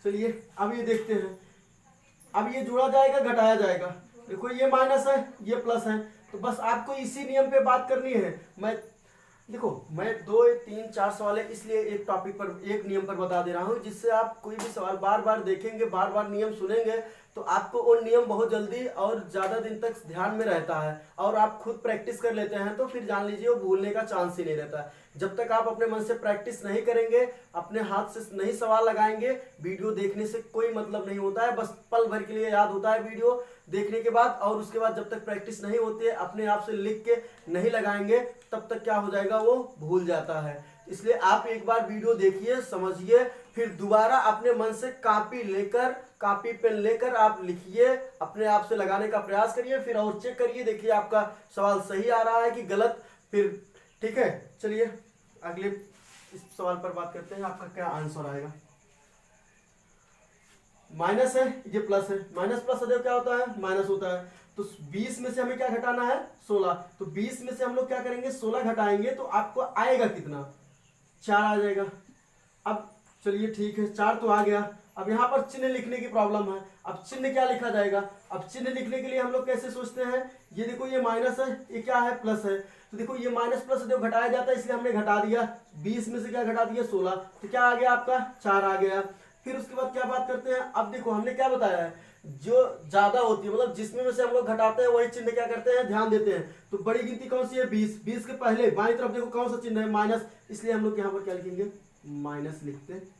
चलिए अब ये देखते हैं, अब ये जोड़ा जाएगा घटाया जाएगा। देखो ये माइनस है ये प्लस है, तो बस आपको इसी नियम पे बात करनी है। मैं 2 3 4 सवाल है इसलिए एक टॉपिक पर एक नियम पर बता दे रहा हूं, जिससे आप कोई भी सवाल बार बार देखेंगे, बार बार नियम सुनेंगे तो आपको वो नियम बहुत जल्दी और ज़्यादा दिन तक ध्यान में रहता है और आप खुद प्रैक्टिस कर लेते हैं तो फिर जान लीजिए वो भूलने का चांस ही नहीं रहता है। जब तक आप अपने मन से प्रैक्टिस नहीं करेंगे, अपने हाथ से नहीं सवाल लगाएंगे, वीडियो देखने से कोई मतलब नहीं होता है। बस पल भर के लिए याद होता है वीडियो देखने के बाद, और उसके बाद जब तक प्रैक्टिस नहीं होती है, अपने आप से लिख के नहीं लगाएंगे, तब तक क्या हो जाएगा, वो भूल जाता है। इसलिए आप एक बार वीडियो देखिए, समझिए, फिर दोबारा अपने मन से कॉपी पेन लेकर आप लिखिए, अपने आप से लगाने का प्रयास करिए, फिर और चेक करिए, देखिए आपका सवाल सही आ रहा है कि गलत। फिर ठीक है, चलिए अगले इस सवाल पर बात करते हैं। आपका क्या आंसर आएगा? माइनस है, ये प्लस है। माइनस प्लस सदैव क्या होता है? माइनस होता है। तो 20 में से हमें क्या घटाना है? 16। तो 20 में से हम लोग क्या करेंगे? 16 घटाएंगे तो आपको आएगा कितना? 4 आ जाएगा। अब चलिए ठीक है, 4 तो आ गया। अब यहाँ पर चिन्ह लिखने की प्रॉब्लम है। अब चिन्ह क्या लिखा जाएगा? अब चिन्ह लिखने के लिए हम लोग कैसे सोचते हैं? ये देखो, ये माइनस है, ये क्या है? प्लस है। तो देखो ये माइनस प्लस जो घटाया जाता है, इसलिए हमने घटा दिया। 20 में से क्या घटा दिया? 16। तो क्या आ गया आपका? 4 आ गया। फिर उसके बाद क्या बात करते हैं? अब देखो हमने क्या बताया है, जो ज्यादा होती है, मतलब जिसमें से हम लोग घटाते हैं वही चिन्ह क्या करते हैं? ध्यान देते हैं। तो बड़ी गिनती कौन सी है? 20। 20 के पहले बाईं तरफ देखो कौन सा चिन्ह है? माइनस। इसलिए हम लोग यहाँ पर क्या लिखेंगे? माइनस लिखते हैं।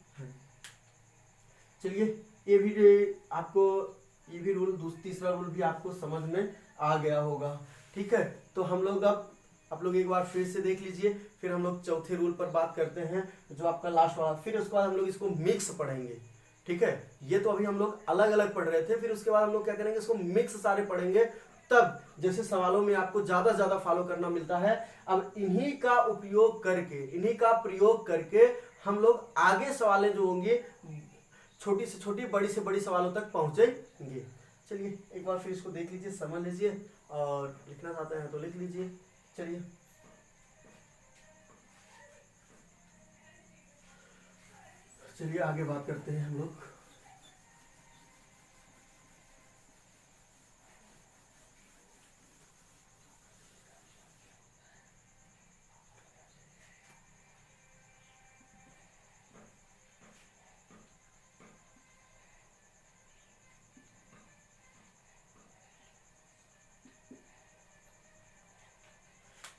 चलिए ये भी आपको, ये भी रूल, तीसरा रूल भी आपको समझ में आ गया होगा। ठीक है, तो हम लोग अब आप लोग एक बार फिर से देख लीजिए, फिर हम लोग चौथे रूल पर बात करते हैं, जो आपका लास्ट वाला। फिर उसके बाद हम लोग इसको मिक्स पढ़ेंगे। ठीक है, ये तो अभी हम लोग अलग अलग पढ़ रहे थे, फिर उसके बाद हम लोग क्या करेंगे, इसको मिक्स सारे पढ़ेंगे। तब जैसे सवालों में आपको ज्यादा फॉलो करना मिलता है, अब इन्हीं का उपयोग करके, इन्हीं का प्रयोग करके हम लोग आगे सवालें जो होंगे छोटी से छोटी, बड़ी से बड़ी सवालों तक पहुंचेंगे। चलिए एक बार फिर इसको देख लीजिए, समझ लीजिए, और लिखना चाहते हैं तो लिख लीजिए। चलिए आगे बात करते हैं हम लोग।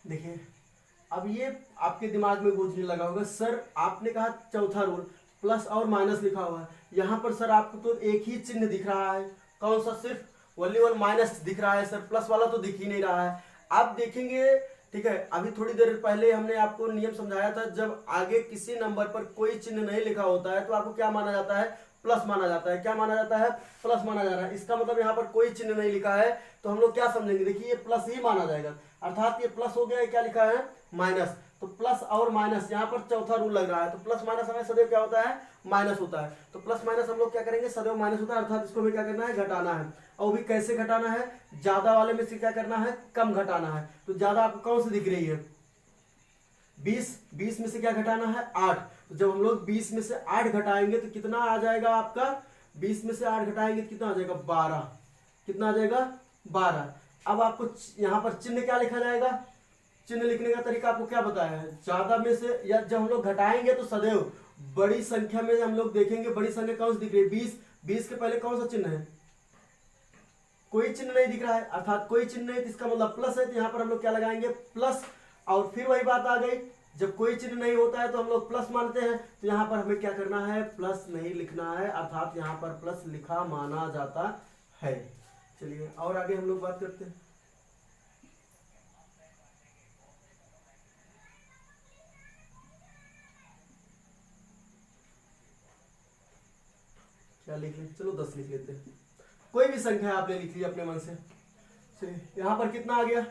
देखिए अब ये आपके दिमाग में गूंजने लगा होगा, सर आपने कहा चौथा रूल प्लस और माइनस लिखा हुआ है, यहाँ पर सर आपको तो एक ही चिन्ह दिख रहा है, कौन सा? सिर्फ ओनली वन माइनस दिख रहा है सर, प्लस वाला तो दिख ही नहीं रहा है। आप देखेंगे, ठीक है, अभी थोड़ी देर पहले हमने आपको नियम समझाया था, जब आगे किसी नंबर पर कोई चिन्ह नहीं लिखा होता है तो आपको क्या माना जाता है? प्लस माना जाता है। क्या माना जाता है? प्लस माना जा रहा है। इसका मतलब यहाँ पर कोई चिन्ह नहीं लिखा है तो हम लोग क्या समझेंगे? देखिए ये प्लस ही माना जाएगा, अर्थात ये प्लस हो गया। क्या लिखा है? माइनस। तो प्लस और माइनस, यहाँ पर चौथा रूल लग रहा है, तो प्लस माइनस हमें सदैव क्या होता है? माइनस होता है। तो प्लस माइनस हम लोग क्या करेंगे? सदैव माइनस होता है, अर्थात इसको हमें क्या करना है? घटाना है। और भी कैसे घटाना है? ज्यादा वाले में से क्या करना है? कम घटाना है। तो ज्यादा आपको कौन सी दिख रही है? 20। 20 में से क्या घटाना है? 8। तो जब हम लोग 20 में से 8 घटाएंगे तो कितना आ जाएगा आपका? 20 में से 8 घटाएंगे तो कितना आ जाएगा? 12। कितना आ जाएगा? 12। अब आपको यहाँ पर चिन्ह क्या लिखा जाएगा? चिन्ह लिखने का तरीका आपको क्या बताया है? ज्यादा में से, या जब हम लोग घटाएंगे तो सदैव बड़ी संख्या में हम लोग देखेंगे, बड़ी संख्या कौन सी दिख रही है? 20। 20 के पहले कौन सा चिन्ह है? कोई चिन्ह नहीं दिख रहा है, अर्थात कोई चिन्ह नहीं, इसका मतलब प्लस है। तो यहाँ पर हम लोग क्या लगाएंगे? प्लस। और फिर वही बात आ गई, जब कोई चिन्ह नहीं होता है तो हम लोग प्लस मानते हैं, तो यहाँ पर हमें क्या करना है? प्लस नहीं लिखना है, अर्थात यहाँ पर प्लस लिखा माना जाता है। चलिए और आगे हम लोग बात करते हैं। क्या लिख लें? चलो 10 लिख लेते हैं, कोई भी संख्या आपने लिख ली अपने मन से। चलिए यहाँ पर कितना आ गया?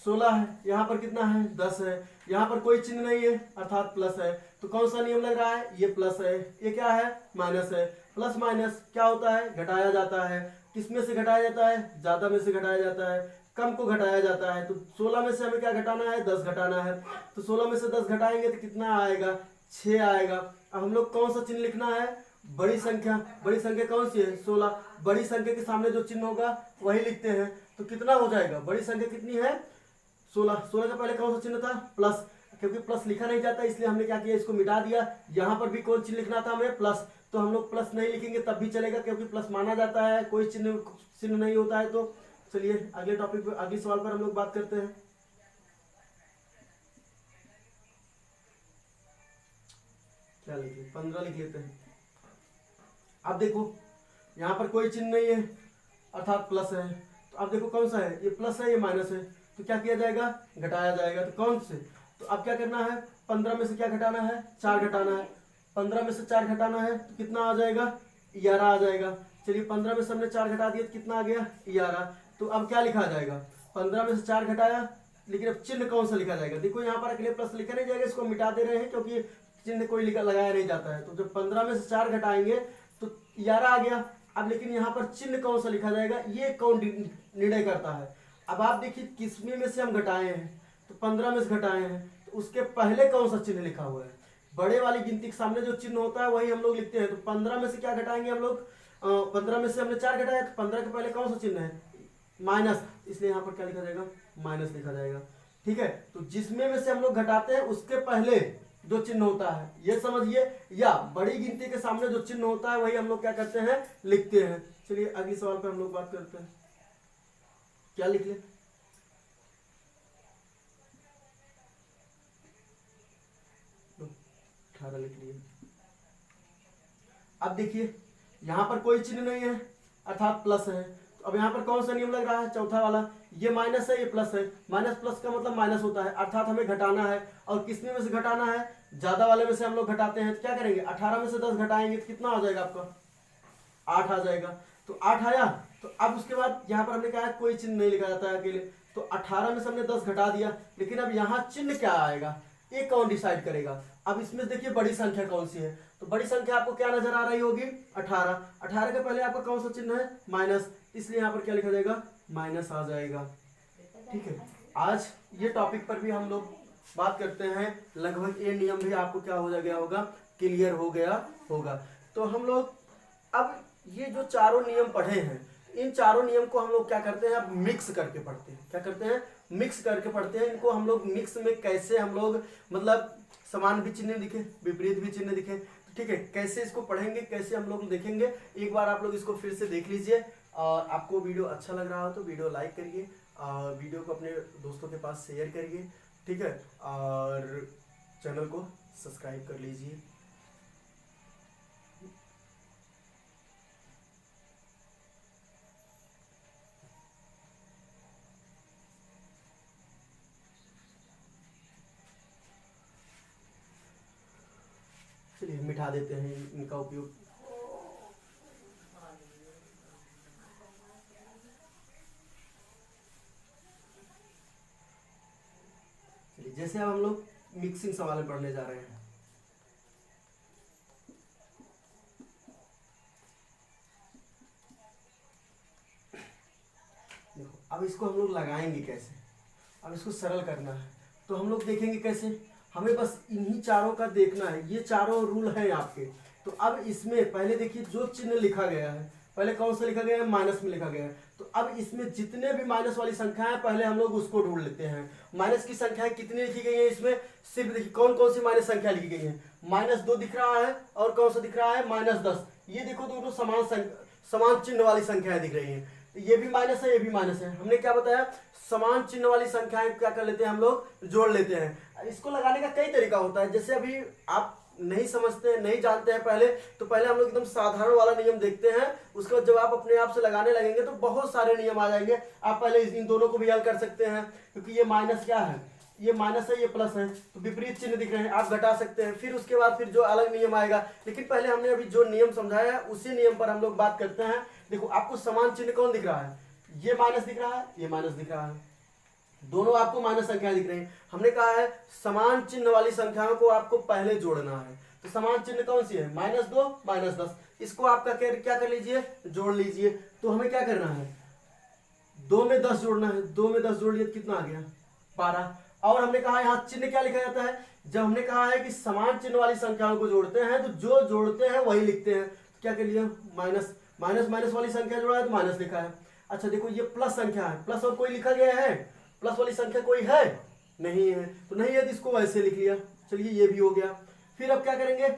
16 है। यहाँ पर कितना है? 10 है। यहाँ पर कोई चिन्ह नहीं है, अर्थात प्लस है। तो कौन सा नियम लग रहा है? ये प्लस है। ये क्या है? माइनस है। प्लस माइनस क्या होता है? घटाया जाता है। किस में से घटाया जाता है? ज्यादा में से घटाया जाता है, कम को घटाया जाता है। तो 16 में से हमें क्या घटाना है? 10 घटाना है। तो 16 में से 10 घटाएंगे तो कितना आएगा? 6 आएगा। अब हम लोग कौन सा चिन्ह लिखना है? बड़ी संख्या। बड़ी संख्या कौन सी है? 16। बड़ी संख्या के सामने जो चिन्ह होगा वही लिखते हैं। तो कितना हो जाएगा? बड़ी संख्या कितनी है? 16। 16 के पहले कौन सा चिन्ह था? प्लस। क्योंकि प्लस लिखा नहीं जाता इसलिए हमने क्या किया? इसको मिटा दिया। यहाँ पर भी कौन चिन्ह लिखना था हमें? प्लस। तो हम लोग प्लस नहीं लिखेंगे तब भी चलेगा, क्योंकि प्लस माना जाता है, कोई चिन्ह नहीं होता है। तो चलिए अगले टॉपिक पे, अगले सवाल पर हम लोग बात करते हैं। क्या लिखे, 15 लिख लेते हैं। अब देखो यहाँ पर कोई चिन्ह नहीं है अर्थात प्लस है, तो अब देखो कौन सा है, ये प्लस है ये माइनस है, तो क्या किया जाएगा, घटाया जाएगा। तो कौन से, तो अब क्या करना है, 15 में से क्या घटाना है, 4 घटाना है। 15 में से 4 घटाना है तो कितना आ जाएगा, 11 आ जाएगा। चलिए 15 में से हमने 4 घटा दिया तो कितना आ गया, 11। तो अब क्या लिखा जाएगा, 15 में से 4 घटाया, लेकिन अब चिन्ह कौन सा लिखा जाएगा। देखो यहाँ पर अकेले प्लस लिखा नहीं जाएगा, इसको मिटा दे रहे हैं क्योंकि चिन्ह कोई लगाया नहीं जाता है। तो जब 15 में से 4 घटाएंगे तो 11 आ गया। अब लेकिन यहाँ पर चिन्ह कौन सा लिखा जाएगा, ये कौन निर्णय करता है। अब आप देखिए किसमें में से हम घटाए हैं, तो 15 में से घटाए हैं, तो उसके पहले कौन सा चिन्ह लिखा हुआ है, बड़े वाली गिनती के सामने जो चिन्ह होता है वही हम लोग लिखते हैं। तो 15 में से क्या घटाएंगे हम लोग, 15 में से हमने 4 घटाया, तो 15 के पहले कौन सा चिन्ह है, माइनस, इसलिए यहाँ पर क्या लिखा जाएगा, माइनस लिखा जाएगा। ठीक है, तो जिसमें में से हम लोग घटाते हैं उसके पहले जो चिन्ह होता है ये समझिए, या बड़ी गिनती के सामने जो चिन्ह होता है वही हम लोग क्या करते हैं, लिखते हैं। चलिए अगले सवाल पर हम लोग बात करते हैं। क्या लिख ले, तो 18 लिख लिए। अब देखिए यहां पर कोई चिन्ह नहीं है अर्थात प्लस है, तो अब यहाँ पर कौन सा नियम लग रहा है, चौथा वाला, ये माइनस है ये प्लस है, माइनस प्लस का मतलब माइनस होता है, अर्थात हमें घटाना है। और किसमें में से घटाना है, ज्यादा वाले में से हम लोग घटाते हैं। तो क्या करेंगे, 18 में से 10 घटाएंगे तो कितना आ जाएगा आपका, 8 आ जाएगा। तो 8 आया, तो अब उसके बाद यहाँ पर हमने कहा कोई चिन्ह नहीं लिखा जाता है अकेले, तो 18 में से हमने 10 घटा दिया, लेकिन अब यहाँ चिन्ह क्या आएगा ये कौन डिसाइड करेगा। अब इसमें देखिए बड़ी संख्या कौन सी है, तो बड़ी संख्या आपको क्या नजर आ रही होगी, 18। 18 के पहले आपका कौन सा चिन्ह है, माइनस, इसलिए यहाँ पर क्या लिखा जाएगा, माइनस आ जाएगा। ठीक है, आज ये टॉपिक पर भी हम लोग बात करते हैं, लगभग ये नियम भी आपको क्या हो गया होगा, क्लियर हो गया होगा। तो हम लोग अब ये जो चारों नियम पढ़े हैं, इन चारों नियम को हम लोग क्या करते हैं, अब मिक्स करके पढ़ते हैं। क्या करते हैं, मिक्स करके पढ़ते हैं। इनको हम लोग मिक्स में कैसे हम लोग, मतलब समान भी चिन्ह दिखे विपरीत भी चिन्ह दिखे, तो ठीक है, कैसे इसको पढ़ेंगे, कैसे हम लोग देखेंगे, एक बार आप लोग इसको फिर से देख लीजिए। और आपको वीडियो अच्छा लग रहा हो तो वीडियो लाइक करिए, और वीडियो को अपने दोस्तों के पास शेयर करिए। ठीक है, और चैनल को सब्सक्राइब कर लीजिए। चलिए मिटा देते हैं इनका उपयोग। चलिए जैसे अब हम लोग मिक्सिंग सवाल पढ़ने जा रहे हैं। देखो अब इसको हम लोग लगाएंगे कैसे, अब इसको सरल करना है तो हम लोग देखेंगे कैसे, हमें बस इन्हीं चारों का देखना है, ये चारों रूल हैं आपके। तो अब इसमें पहले देखिए जो चिन्ह लिखा गया है, पहले कौन सा लिखा गया है, माइनस में लिखा गया है। तो अब इसमें जितने भी माइनस वाली संख्याएं पहले हम लोग उसको ढूंढ लेते हैं। माइनस की संख्याएं कितनी लिखी गई है इसमें, सिर्फ देखिए कौन कौन सी माइनस संख्या लिखी गई है, -2 दिख रहा है और कौन सा दिख रहा है, -10। ये देखो दोनों समान चिन्ह वाली संख्याएं दिख रही हैं, ये भी माइनस है ये भी माइनस है। हमने क्या बताया, समान चिन्ह वाली संख्याएं क्या कर लेते हैं हम लोग, जोड़ लेते हैं। इसको लगाने का कई तरीका होता है, जैसे अभी आप नहीं समझते नहीं जानते हैं पहले, तो पहले हम लोग एकदम साधारण वाला नियम देखते हैं, उसके बाद जब आप अपने आप से लगाने लगेंगे तो बहुत सारे नियम आ जाएंगे। आप पहले इन दोनों को भी हल कर सकते हैं, क्योंकि ये माइनस क्या है, ये माइनस है ये प्लस है, तो विपरीत चिन्ह दिख रहे हैं, आप घटा सकते हैं। फिर उसके बाद फिर जो अलग नियम आएगा, लेकिन पहले हमने अभी जो नियम समझाया है उसी नियम पर हम लोग बात करते हैं। देखो आपको समान चिन्ह कौन दिख रहा है, ये माइनस दिख रहा है ये माइनस दिख रहा है, दोनों आपको माइनस संख्याएं दिख रही हैं। हमने कहा है समान चिन्ह वाली संख्याओं को आपको पहले जोड़ना है, तो समान चिन्ह कौन सी है, -2 -10, इसको आपका क्या कर लीजिए, जोड़ लीजिए। तो हमें क्या करना है, 2 में 10 जोड़ना है, 2 में 10 जोड़ लिया तो कितना आ गया, 12। और हमने कहा यहाँ चिन्ह क्या लिखा जाता है, जब हमने कहा है कि समान चिन्ह वाली संख्याओं को जोड़ते हैं तो जो जोड़ते हैं वही लिखते हैं। तो क्या कर लिया, माइनस माइनस माइनस वाली संख्या जोड़ा है तो माइनस लिखा है। अच्छा देखो ये प्लस संख्या है, प्लस और कोई लिखा गया है, प्लस वाली संख्या कोई है नहीं है, तो नहीं है तो इसको वैसे लिख लिया। चलिए ये भी हो गया। फिर अब क्या करेंगे,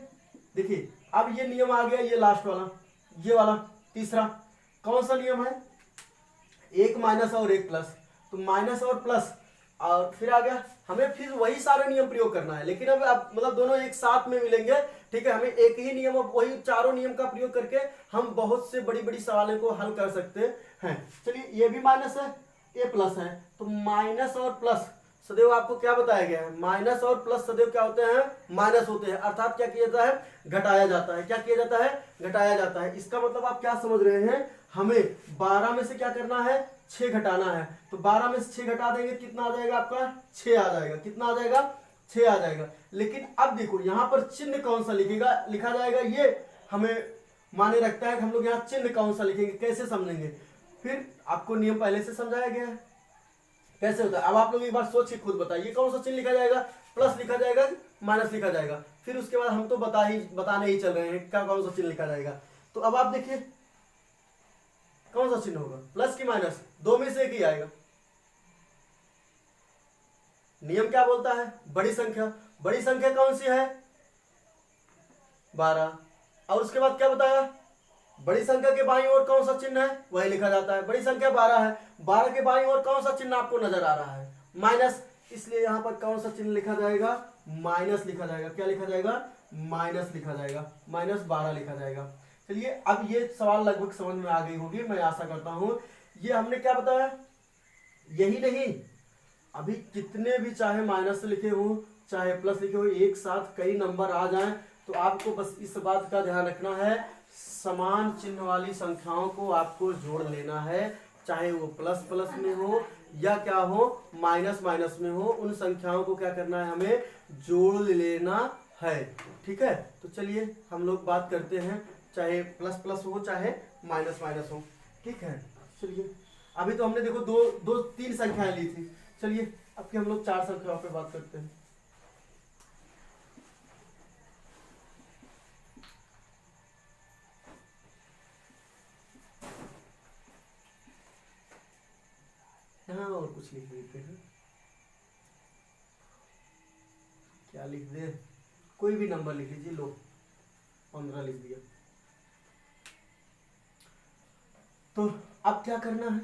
देखिए अब ये नियम आ गया, ये लास्ट वाला, ये वाला तीसरा कौन सा नियम है, एक माइनस और एक प्लस, तो माइनस और प्लस, और फिर आ गया हमें फिर वही सारे नियम प्रयोग करना है, लेकिन अब मतलब दोनों एक साथ में मिलेंगे, ठीक है। हमें एक ही नियम, अब वही चारों नियम का प्रयोग करके हम बहुत से बड़ी बड़ी सवालों को हल कर सकते हैं। चलिए ये भी माइनस है, ये प्लस है, तो माइनस और प्लस सदैव आपको क्या बताया गया है, माइनस और प्लस सदैव क्या होते हैं, माइनस होते हैं, अर्थात क्या किया जाता है, घटाया जाता है। क्या किया जाता है, घटाया जाता है। इसका मतलब आप क्या समझ रहे हैं, हमें 12 में से क्या करना है, 6 घटाना है, तो 12 में से 6 घटा देंगे कितना आ जाएगा आपका, 6 आ जाएगा। कितना आ जाएगा, 6 आ जाएगा। लेकिन अब देखो यहाँ पर चिन्ह कौन सा लिखा जाएगा, ये हमें माने रखता है कि हम लोग यहाँ चिन्ह कौन सा लिखेंगे, कैसे समझेंगे। फिर आपको नियम पहले से समझाया गया है कैसे होता है। अब आप लोग एक बार सोच के खुद बताइए कौन सा चिन्ह लिखा जाएगा, प्लस लिखा जाएगा, माइनस लिखा जाएगा। फिर उसके बाद हम तो बताने ही चल रहे हैं क्या कौन सा चिन्ह लिखा जाएगा। तो अब आप देखिए कौन सा चिन्ह होगा, प्लस की माइनस, दो में से एक ही आएगा। नियम क्या बोलता है, बड़ी संख्या, बड़ी संख्या कौन सी है, 12। और उसके बाद क्या बताया, बड़ी संख्या के बाईं ओर कौन सा चिन्ह है, वही लिखा जाता है। बड़ी संख्या 12 है, 12 के बाईं ओर कौन सा चिन्ह आपको नजर आ रहा है, माइनस, इसलिए यहां पर कौन सा चिन्ह लिखा जाएगा, माइनस लिखा जाएगा। क्या लिखा जाएगा, माइनस लिखा जाएगा, -12 लिखा जाएगा। चलिए अब ये सवाल लगभग समझ में आ गई होगी, मैं आशा करता हूं। ये हमने क्या बताया, यही नहीं, अभी कितने भी चाहे माइनस लिखे हो चाहे प्लस लिखे हो, एक साथ कई नंबर आ जाएं, तो आपको बस इस बात का ध्यान रखना है, समान चिन्ह वाली संख्याओं को आपको जोड़ लेना है, चाहे वो प्लस प्लस में हो या क्या हो, माइनस माइनस में हो, उन संख्याओं को क्या करना है, हमें जोड़ लेना है। ठीक है, तो चलिए हम लोग बात करते हैं, चाहे प्लस प्लस हो चाहे माइनस माइनस हो। ठीक है, चलिए अभी तो हमने देखो तीन संख्याएं ली थी, चलिए अब की हम लोग 4 संख्याओं पे बात करते हैं। यहाँ और कुछ लिख देते हैं, क्या लिख दे, कोई भी नंबर लिख लीजिए, लो 15 लिख दिया। तो अब क्या करना है,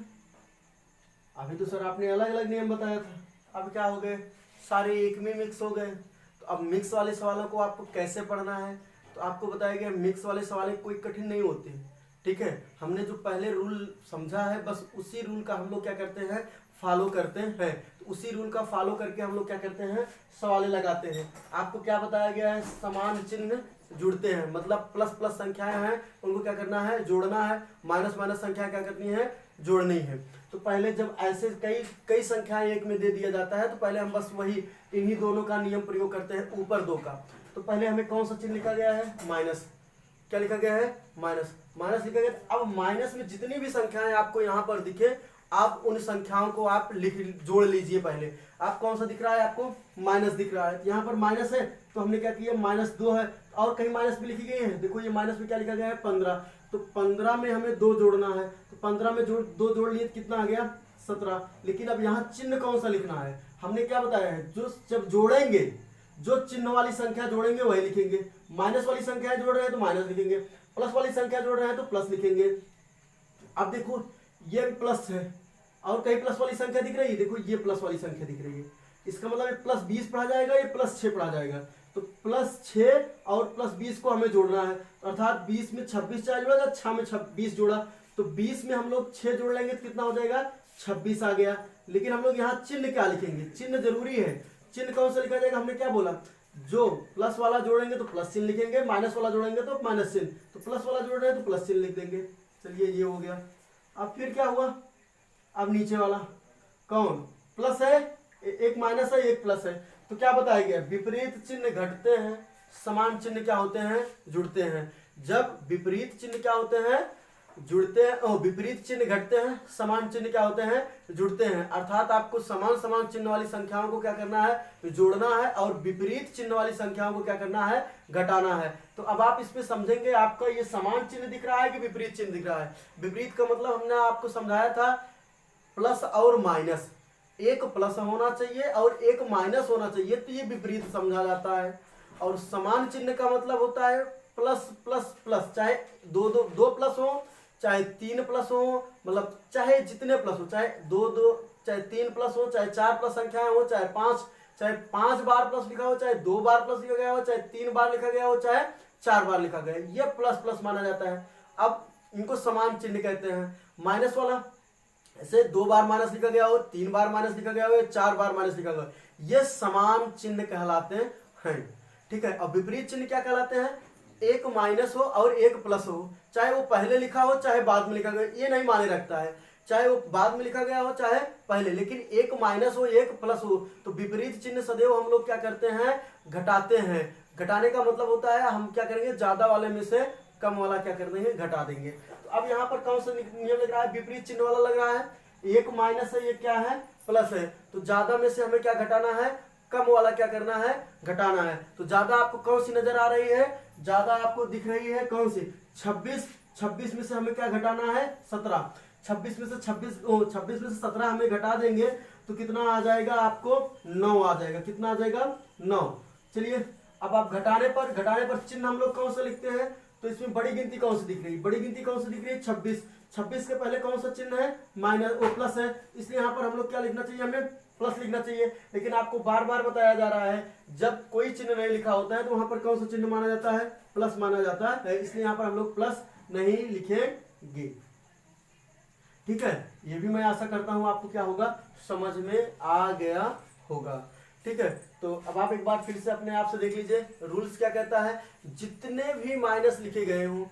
अभी तो सर आपने अलग अलग नियम बताया था, अब क्या हो गए, सारे एक में मिक्स हो गए। तो अब मिक्स वाले सवालों को आपको कैसे पढ़ना है, तो आपको बताया गया मिक्स वाले सवाल कोई कठिन नहीं होते। ठीक है, हमने जो पहले रूल समझा है बस उसी रूल का हम लोग क्या करते हैं, फॉलो करते हैं। तो उसी रूल का फॉलो करके हम लोग क्या करते हैं, सवाल लगाते हैं। आपको क्या बताया गया है, समान चिन्ह जुड़ते हैं, मतलब प्लस प्लस संख्याएं हैं उनको क्या करना है, जोड़ना है, माइनस माइनस संख्या क्या करनी है, जोड़नी है। तो पहले जब ऐसे कई संख्याएं एक में दे दिया जाता है, तो पहले हम बस वही इन्हीं दोनों का नियम प्रयोग करते हैं, ऊपर दो का। तो पहले हमें कौन सा चिन्ह लिखा गया है, माइनस, क्या लिखा गया है, माइनस, माइनस लिखा गया। अब माइनस में जितनी भी संख्याएं आपको यहाँ पर दिखे, आप उन संख्याओं को आप जोड़ लीजिए। पहले आप कौन सा दिख रहा है, आपको माइनस दिख रहा है, यहाँ पर माइनस है तो हमने क्या किया, -2 है, और कहीं माइनस भी लिखी गई है, देखो ये माइनस में क्या लिखा गया है, 15। तो 15 में हमें 2 जोड़ना है, तो 15 में 2 जोड़ लिए कितना आ गया, 17। लेकिन अब यहाँ चिन्ह कौन सा लिखना है, हमने क्या बताया है, जो जब जोड़ेंगे, जो चिन्ह वाली संख्या जोड़ेंगे वही लिखेंगे। माइनस वाली संख्या जोड़ रहे हैं तो माइनस लिखेंगे, प्लस वाली संख्या जोड़ रहे हैं तो प्लस लिखेंगे। अब देखो ये प्लस है और कहीं प्लस वाली संख्या दिख रही है, देखो ये प्लस वाली संख्या दिख रही है, इसका मतलब ये +20 पढ़ा जाएगा, ये +6 पढ़ा जाएगा। तो +6 और +20 को हमें जोड़ना है, अर्थात 20 में 26 जोड़ा, 6 में 20 जोड़ा, तो 20 में हम लोग 6 जोड़ लेंगे तो कितना हो जाएगा, 26 आ गया। लेकिन हम लोग यहाँ चिन्ह क्या लिखेंगे, चिन्ह जरूरी है, चिन्ह कौन सा लिखा जाएगा, हमने क्या बोला, जो प्लस वाला जोड़ेंगे तो प्लस चिन्ह लिखेंगे, माइनस वाला जोड़ेंगे तो माइनस चिन्ह, तो प्लस वाला जोड़ रहे हैं तो प्लस चिन्ह लिख देंगे। चलिए ये हो गया। अब फिर क्या हुआ, अब नीचे वाला कौन, प्लस है, एक माइनस है एक प्लस है, तो क्या बताया गया, विपरीत चिन्ह घटते हैं, समान चिन्ह क्या होते हैं, जुड़ते हैं। जब विपरीत चिन्ह क्या होते हैं, जुड़ते हैं, विपरीत चिन्ह घटते हैं, समान चिन्ह क्या होते हैं, जुड़ते हैं। अर्थात आपको समान समान चिन्ह वाली संख्याओं को क्या करना है, जोड़ना है, और विपरीत चिन्ह वाली संख्याओं को क्या करना है, घटाना है। तो अब आप इस पे समझेंगे, आपका ये समान चिन्ह दिख रहा है कि विपरीत चिन्ह दिख रहा है। विपरीत का मतलब हमने आपको समझाया था, प्लस और माइनस, एक प्लस होना चाहिए और एक माइनस होना चाहिए, तो ये विपरीत समझा जाता है। और समान चिन्ह का मतलब होता है प्लस प्लस प्लस, चाहे दो प्लस हो, चाहे 3 प्लस हो, मतलब चाहे जितने प्लस हो, चाहे चाहे 3 प्लस हो, चाहे 4 प्लस संख्याएं हो, चाहे 5 बार प्लस लिखा हो, चाहे 2 बार प्लस लिखा गया हो, चाहे 3 बार लिखा गया हो, चाहे 4 बार लिखा गया, ये प्लस प्लस माना जाता है। अब इनको समान चिन्ह कहते हैं। माइनस वाला ऐसे 2 बार माइनस लिखा गया हो, 3 बार माइनस लिखा गया हो, 4 बार माइनस लिखा गया हो, ये समान चिन्ह कहलाते हैं। ठीक है। अब विपरीत चिन्ह क्या कहलाते हैं? एक माइनस हो और एक प्लस हो, चाहे वो पहले लिखा हो चाहे बाद में लिखा गया, ये नहीं माने रखता है, चाहे वो बाद में लिखा गया हो चाहे पहले, लेकिन एक माइनस हो एक प्लस हो तो विपरीत चिन्ह सदैव हम लोग क्या करते हैं? घटाते हैं। घटाने का मतलब होता है हम क्या करेंगे? ज्यादा वाले में से कम वाला क्या कर देंगे? घटा देंगे। तो अब यहाँ पर कौन सा नियम लग रहा है? विपरीत चिन्ह वाला लग रहा है। एक माइनस है, ये क्या है? प्लस है। तो ज्यादा में से हमें क्या घटाना है? कम वाला क्या करना है? घटाना है। तो ज्यादा आपको कौन सी नजर आ रही है? ज्यादा आपको दिख रही है कौन सी? 26। 26 में से हमें क्या घटाना है? 17। 26 में से 26 में से 17 हमें घटा देंगे तो कितना आ जाएगा? आपको 9 आ जाएगा। कितना आ जाएगा? 9। चलिए अब आप घटाने पर चिन्ह हम लोग कौन सा लिखते हैं? तो इसमें बड़ी गिनती कौन सी दिख रही है? बड़ी गिनती कौन सी दिख रही है? 26। 26 के पहले कौन सा चिन्ह है? माइनस ओ प्लस है, इसलिए यहाँ पर हम लोग क्या लिखना चाहिए? हमें प्लस लिखना चाहिए। लेकिन आपको बार बार बताया जा रहा है जब कोई चिन्ह नहीं लिखा होता है तो वहां पर कौन सा चिन्ह माना जाता है? प्लस माना जाता है, इसलिए यहाँ पर हम लोग प्लस नहीं लिखेंगे। ठीक है। ये भी मैं आशा करता हूं आपको क्या होगा? समझ में आ गया होगा। ठीक है। तो अब आप एक बार फिर से अपने आप से देख लीजिए रूल्स क्या कहता है। जितने भी माइनस लिखे गए हों,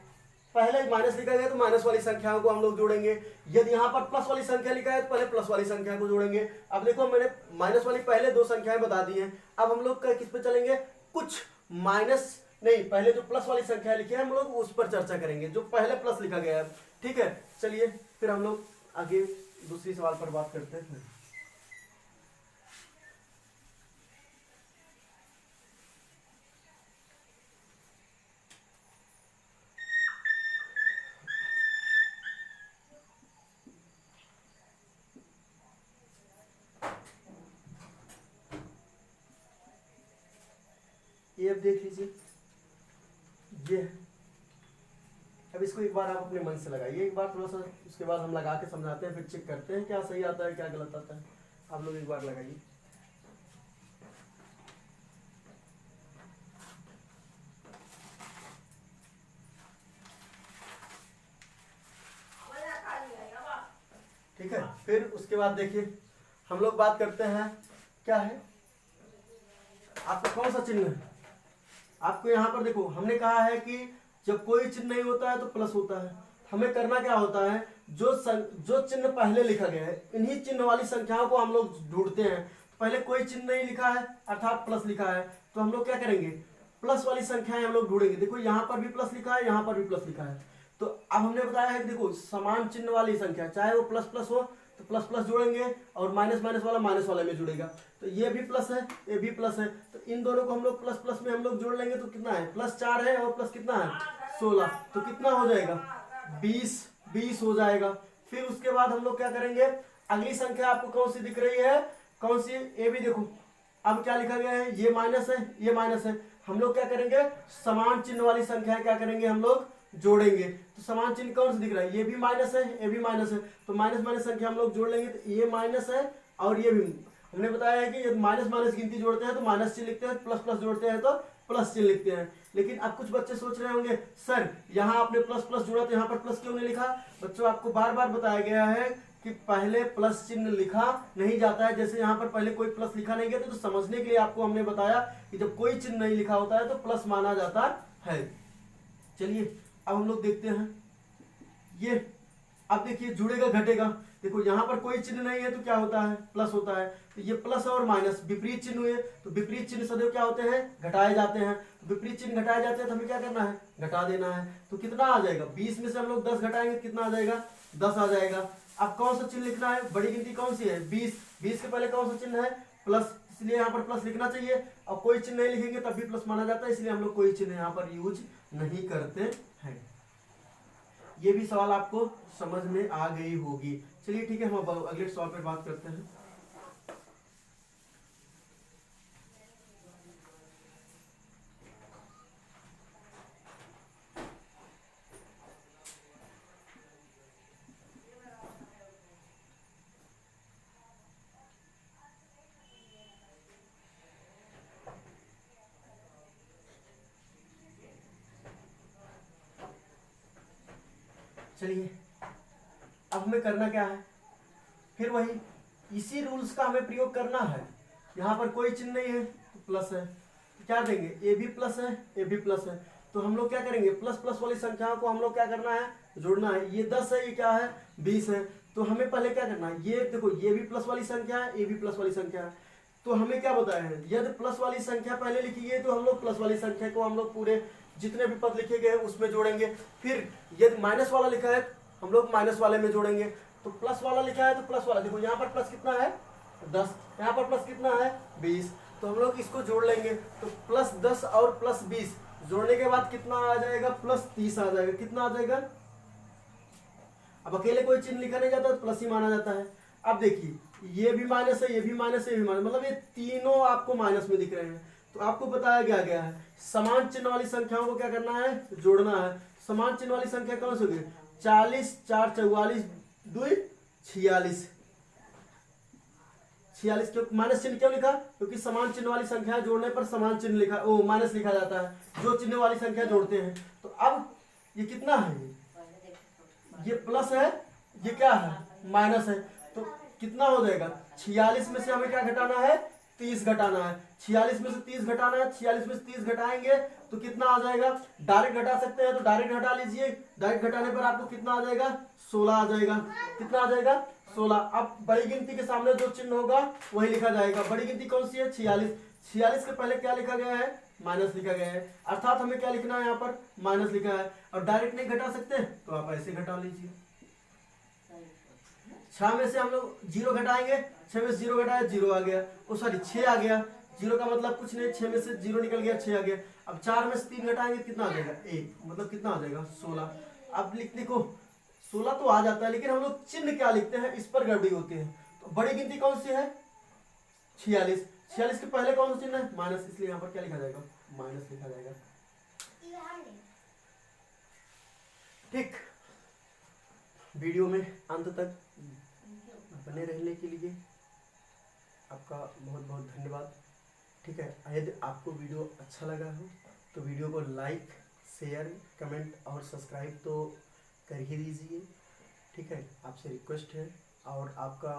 पहले माइनस लिखा गया तो माइनस वाली संख्याओं को हम लोग जोड़ेंगे। यदि यहाँ पर प्लस वाली संख्या लिखा है तो पहले प्लस वाली संख्या को जोड़ेंगे। अब देखो मैंने माइनस वाली पहले 2 संख्याएं बता दी हैं। अब हम लोग किस पे चलेंगे? कुछ माइनस नहीं, पहले जो प्लस वाली संख्या लिखी है हम लोग उस पर चर्चा करेंगे जो पहले प्लस लिखा गया है। ठीक है। चलिए फिर हम लोग आगे दूसरी सवाल पर बात करते हैं। ये अब देख लीजिए, ये है। अब इसको एक बार आप अपने मन से लगाइए, एक बार थोड़ा सा, उसके बाद हम लगा के समझाते हैं, फिर चेक करते हैं क्या सही आता है क्या गलत आता है। आप लोग एक बार लगाइए। ठीक है। फिर उसके बाद देखिए हम लोग बात करते हैं क्या है, आपका कौन सा चिन्ह है। आपको यहाँ पर देखो हमने कहा है कि जब कोई चिन्ह नहीं होता है तो प्लस होता है। हमें करना क्या होता है? जो चिन्ह पहले लिखा गया है इन्हीं चिन्ह वाली संख्याओं को हम लोग ढूंढते हैं। पहले कोई चिन्ह नहीं लिखा है अर्थात प्लस लिखा है तो हम लोग क्या करेंगे? प्लस वाली संख्याएं हम लोग ढूंढेंगे। देखो यहाँ पर भी प्लस लिखा है, यहाँ पर भी प्लस लिखा है। तो अब हमने बताया है कि देखो समान चिन्ह वाली संख्या चाहे वो प्लस प्लस हो तो प्लस प्लस जोड़ेंगे और माइनस माइनस वाला माइनस वाले में जुड़ेगा। तो ये भी प्लस है, ये भी प्लस है, तो इन दोनों को हम लोग प्लस प्लस में हम लोग जोड़ लेंगे तो कितना है? प्लस 4 है और प्लस कितना है? 16। तो कितना हो जाएगा? 20 हो जाएगा। फिर उसके बाद हम लोग क्या करेंगे? अगली संख्या आपको कौन सी दिख रही है? कौन सी? ये भी देखो अब क्या लिखा गया है? ये माइनस है, ये माइनस है। हम लोग क्या करेंगे? समान चिन्ह वाली संख्या क्या करेंगे? हम लोग जोड़ेंगे। तो समान चिन्ह कौन सा दिख रहा है? ये भी माइनस है, ये भी माइनस है, तो माइनस माइनस संख्या हम लोग जोड़ लेंगे। तो ये माइनस है और ये भी। हमने बताया है कि जब माइनस माइनस गिनती जोड़ते हैं तो माइनस चिन्ह लिखते हैं, प्लस प्लस जोड़ते हैं तो प्लस चिन्ह लिखते हैं। लेकिन अब कुछ बच्चे सोच रहे होंगे सर यहाँ आपने प्लस प्लस जोड़ा तो यहाँ पर प्लस क्यों नहीं लिखा? बच्चों आपको बार बार बताया गया है कि पहले प्लस चिन्ह लिखा नहीं जाता है। जैसे यहाँ पर पहले कोई प्लस लिखा नहीं गया तो समझने के लिए आपको हमने बताया कि जब कोई चिन्ह नहीं लिखा होता है तो प्लस माना जाता है। चलिए अब हम लोग देखते हैं ये। अब देखिए जुड़ेगा घटेगा। देखो यहाँ पर कोई चिन्ह नहीं है तो क्या होता है? प्लस होता है। तो ये प्लस और माइनस विपरीत चिन्ह हुए तो विपरीत चिन्ह सदैव क्या होते हैं? घटाए जाते हैं। तो विपरीत चिन्ह घटाए जाते हैं तो हमें क्या करना है? घटा देना है। तो कितना आ जाएगा? 20 में से हम लोग 10 घटाएंगे, कितना आ जाएगा? 10 आ जाएगा। अब कौन सा चिन्ह लिखना है? बड़ी गिनती कौन सी है? 20। 20 के पहले कौन सा चिन्ह है? प्लस, इसलिए यहाँ पर प्लस लिखना चाहिए। और कोई चिन्ह नहीं लिखेंगे तब भी प्लस माना जाता है, इसलिए हम लोग कोई चिन्ह यहाँ पर यूज नहीं करते हैं। ये भी सवाल आपको समझ में आ गई होगी। चलिए ठीक है, हम अगले सवाल पर बात करते हैं। चलिए अब हमें करना क्या है, फिर वही इसी रूल्स का हमें प्रयोग करना है। यहाँ पर कोई चिन्ह नहीं है तो प्लस है, तो क्या देंगे, ए भी प्लस है, ए भी प्लस है, तो हम लोग क्या करेंगे, प्लस प्लस वाली संख्याओं को हम लोग क्या करना है, जोड़ना है। ये 10 है, ये क्या है, 20 है, तो हमें पहले क्या करना है, ये देखो ये भी प्लस वाली संख्या है, ये भी प्लस वाली संख्या है, तो हमें क्या बताया है, यदि प्लस वाली संख्या पहले लिखी गई तो हम लोग प्लस वाली संख्या को हम लोग पूरे जितने भी पद लिखे गए उसमें जोड़ेंगे। फिर यदि माइनस वाला लिखा है हम लोग माइनस वाले में जोड़ेंगे। तो प्लस वाला लिखा है तो प्लस वाला, देखो यहाँ पर प्लस कितना है 10, यहाँ पर प्लस कितना है 20, तो हम लोग इसको जोड़ लेंगे। तो प्लस 10 और प्लस 20 जोड़ने के बाद कितना आ जाएगा, प्लस 30 आ जाएगा। कितना आ जाएगा, अब अकेले कोई चिन्ह लिखा नहीं जाता तो प्लस ही माना जाता है। अब देखिए ये भी माइनस है, ये भी माइनस है, ये भी माइनस, मतलब ये तीनों आपको माइनस में दिख रहे हैं। तो आपको बताया गया है समान चिन्ह वाली संख्याओं को क्या करना है, जोड़ना है। समान चिन्ह वाली संख्या कौन सी होगी, 40 4 44 2 46, 46 क्यों माइनस चिन्ह क्यों लिखा, क्योंकि समान चिन्ह वाली संख्या जोड़ने पर समान चिन्ह लिखा ओ माइनस लिखा जाता है जो चिन्ह वाली संख्या जोड़ते हैं। तो अब ये कितना है, ये प्लस है, ये क्या है माइनस है, तो कितना हो जाएगा, 46 में से हमें क्या घटाना है, 30 घटाना है। 46 में से 30 घटाना है, 46 में से 30 घटाएंगे तो कितना आ जाएगा, डायरेक्ट घटा सकते हैं तो डायरेक्ट घटा लीजिए। डायरेक्ट घटाने पर आपको कितना आ जाएगा, 16 आ जाएगा। कितना आ जाएगा, 16। अब बड़ी गिनती के सामने जो चिन्ह होगा वही लिखा जाएगा। बड़ी गिनती कौन सी है, 46। 46 के पहले क्या लिखा गया है, माइनस लिखा गया है, अर्थात हमें क्या लिखना है, यहाँ पर माइनस लिखा है। और डायरेक्ट नहीं घटा सकते तो आप ऐसे घटा लीजिए। 6 में से हम लोग 0 घटाएंगे, 6 में से 0 घटाया 0 आ गया, ओ सॉरी 6 आ गया। 0 का मतलब कुछ नहीं, 6 में से 0 निकल गया 6 आ गया। अब 4 में से 3 घटाएंगे कितना आ जाएगा, 1, मतलब कितना आ जाएगा 16। अब लिखो 16 तो आ जाता है, लेकिन हम लोग चिन्ह क्या लिखते हैं इस पर गड़बड़ी होती है। तो बड़ी गिनती कौन सी है, 46। 46 के पहले कौन सा चिन्ह है, माइनस, इसलिए यहाँ पर क्या लिखा जाएगा, माइनस लिखा जाएगा। ठीक, वीडियो में अंत तक बने रहने के लिए आपका बहुत बहुत धन्यवाद। ठीक है, यदि आपको वीडियो अच्छा लगा हो तो वीडियो को लाइक, शेयर, कमेंट और सब्सक्राइब तो कर ही दीजिए। ठीक है, आपसे रिक्वेस्ट है और आपका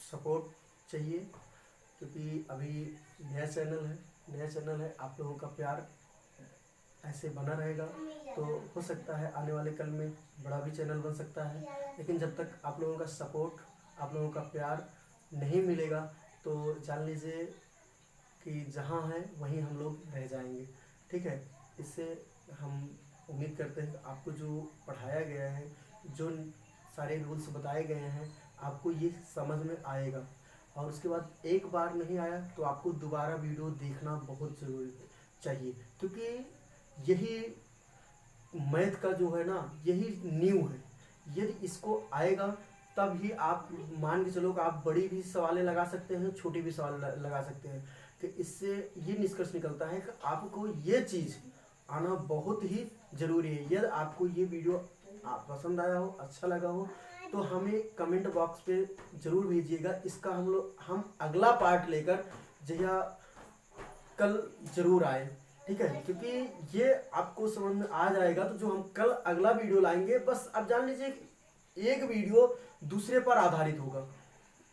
सपोर्ट चाहिए, क्योंकि अभी नया चैनल है, आप लोगों का प्यार ऐसे बना रहेगा तो हो सकता है आने वाले कल में बड़ा भी चैनल बन सकता है। लेकिन जब तक आप लोगों का सपोर्ट, आप लोगों का प्यार नहीं मिलेगा तो जान लीजिए कि जहाँ है वहीं हम लोग रह जाएंगे। ठीक है, इससे हम उम्मीद करते हैं कि आपको जो पढ़ाया गया है, जो सारे रूल्स बताए गए हैं, आपको ये समझ में आएगा। और उसके बाद एक बार नहीं आया तो आपको दोबारा वीडियो देखना बहुत ज़रूरी चाहिए, क्योंकि यही मैथ का जो है ना, यही न्यू है। यदि इसको आएगा तब ही आप मान के चलो कि आप बड़ी भी सवालें लगा सकते हैं, छोटी भी सवाल लगा सकते हैं। तो इससे ये निष्कर्ष निकलता है कि आपको ये चीज़ आना बहुत ही ज़रूरी है। यदि आपको ये वीडियो पसंद आया हो, अच्छा लगा हो, तो हमें कमेंट बॉक्स पे ज़रूर भेजिएगा। इसका हम अगला पार्ट लेकर जया कल ज़रूर आए। ठीक है, क्योंकि ये आपको समझ में आ जाएगा तो जो हम कल अगला वीडियो लाएंगे, बस आप जान लीजिए एक वीडियो दूसरे पर आधारित होगा।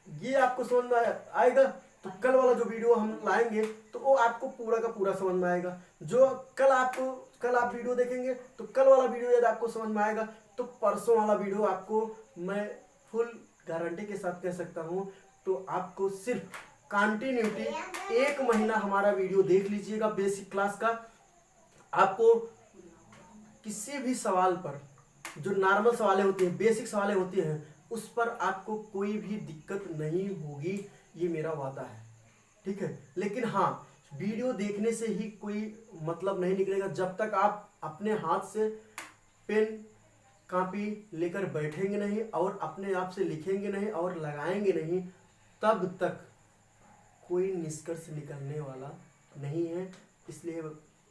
ये आपको समझ में आएगा तो कल वाला जो वीडियो हम लाएंगे तो वो आपको पूरा का पूरा समझ में आएगा। जो कल आप वीडियो देखेंगे तो कल वाला वीडियो यदि आपको समझ में आएगा तो परसों वाला वीडियो आपको मैं फुल गारंटी के साथ कह सकता हूँ। तो आपको सिर्फ कंटिन्यूटी 1 महीना हमारा वीडियो देख लीजिएगा बेसिक क्लास का। आपको किसी भी सवाल पर, जो नॉर्मल सवालें होती हैं, बेसिक सवालें होती हैं, उस पर आपको कोई भी दिक्कत नहीं होगी, ये मेरा वादा है। ठीक है, लेकिन हाँ, वीडियो देखने से ही कोई मतलब नहीं निकलेगा। जब तक आप अपने हाथ से पेन कॉपी लेकर बैठेंगे नहीं और अपने आप से लिखेंगे नहीं और लगाएंगे नहीं, तब तक कोई निष्कर्ष निकलने वाला नहीं है। इसलिए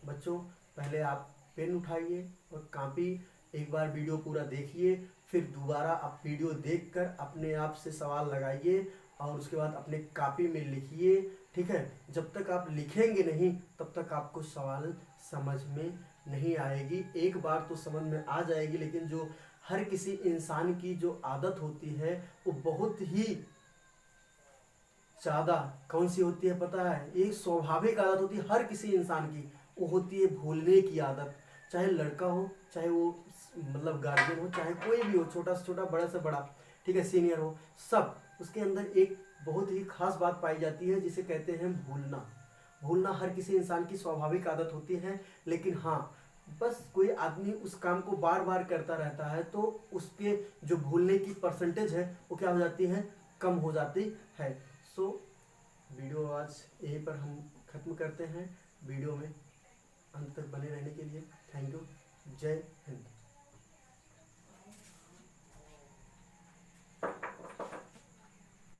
बच्चों, पहले आप पेन उठाइए और कॉपी, एक बार वीडियो पूरा देखिए, फिर दोबारा आप वीडियो देखकर अपने आप से सवाल लगाइए और उसके बाद अपने कॉपी में लिखिए। ठीक है, जब तक आप लिखेंगे नहीं तब तक आपको सवाल समझ में नहीं आएगी। एक बार तो समझ में आ जाएगी, लेकिन जो हर किसी इंसान की जो आदत होती है वो बहुत ही ज़्यादा कौन सी होती है पता है? एक स्वाभाविक आदत होती है हर किसी इंसान की, वो होती है भूलने की आदत। चाहे लड़का हो, चाहे वो मतलब गार्जियन हो, चाहे कोई भी हो, छोटा से छोटा बड़ा से बड़ा, ठीक है, सीनियर हो, सब उसके अंदर एक बहुत ही खास बात पाई जाती है जिसे कहते हैं भूलना। भूलना हर किसी इंसान की स्वाभाविक आदत होती है, लेकिन हाँ, बस कोई आदमी उस काम को बार बार करता रहता है तो उसके जो भूलने की परसेंटेज है वो क्या हो जाती है, कम हो जाती है। सो वीडियो आज यहीं पर हम ख़त्म करते हैं। वीडियो में अंत तक बने रहने के लिए थैंक यू। जय हिंद।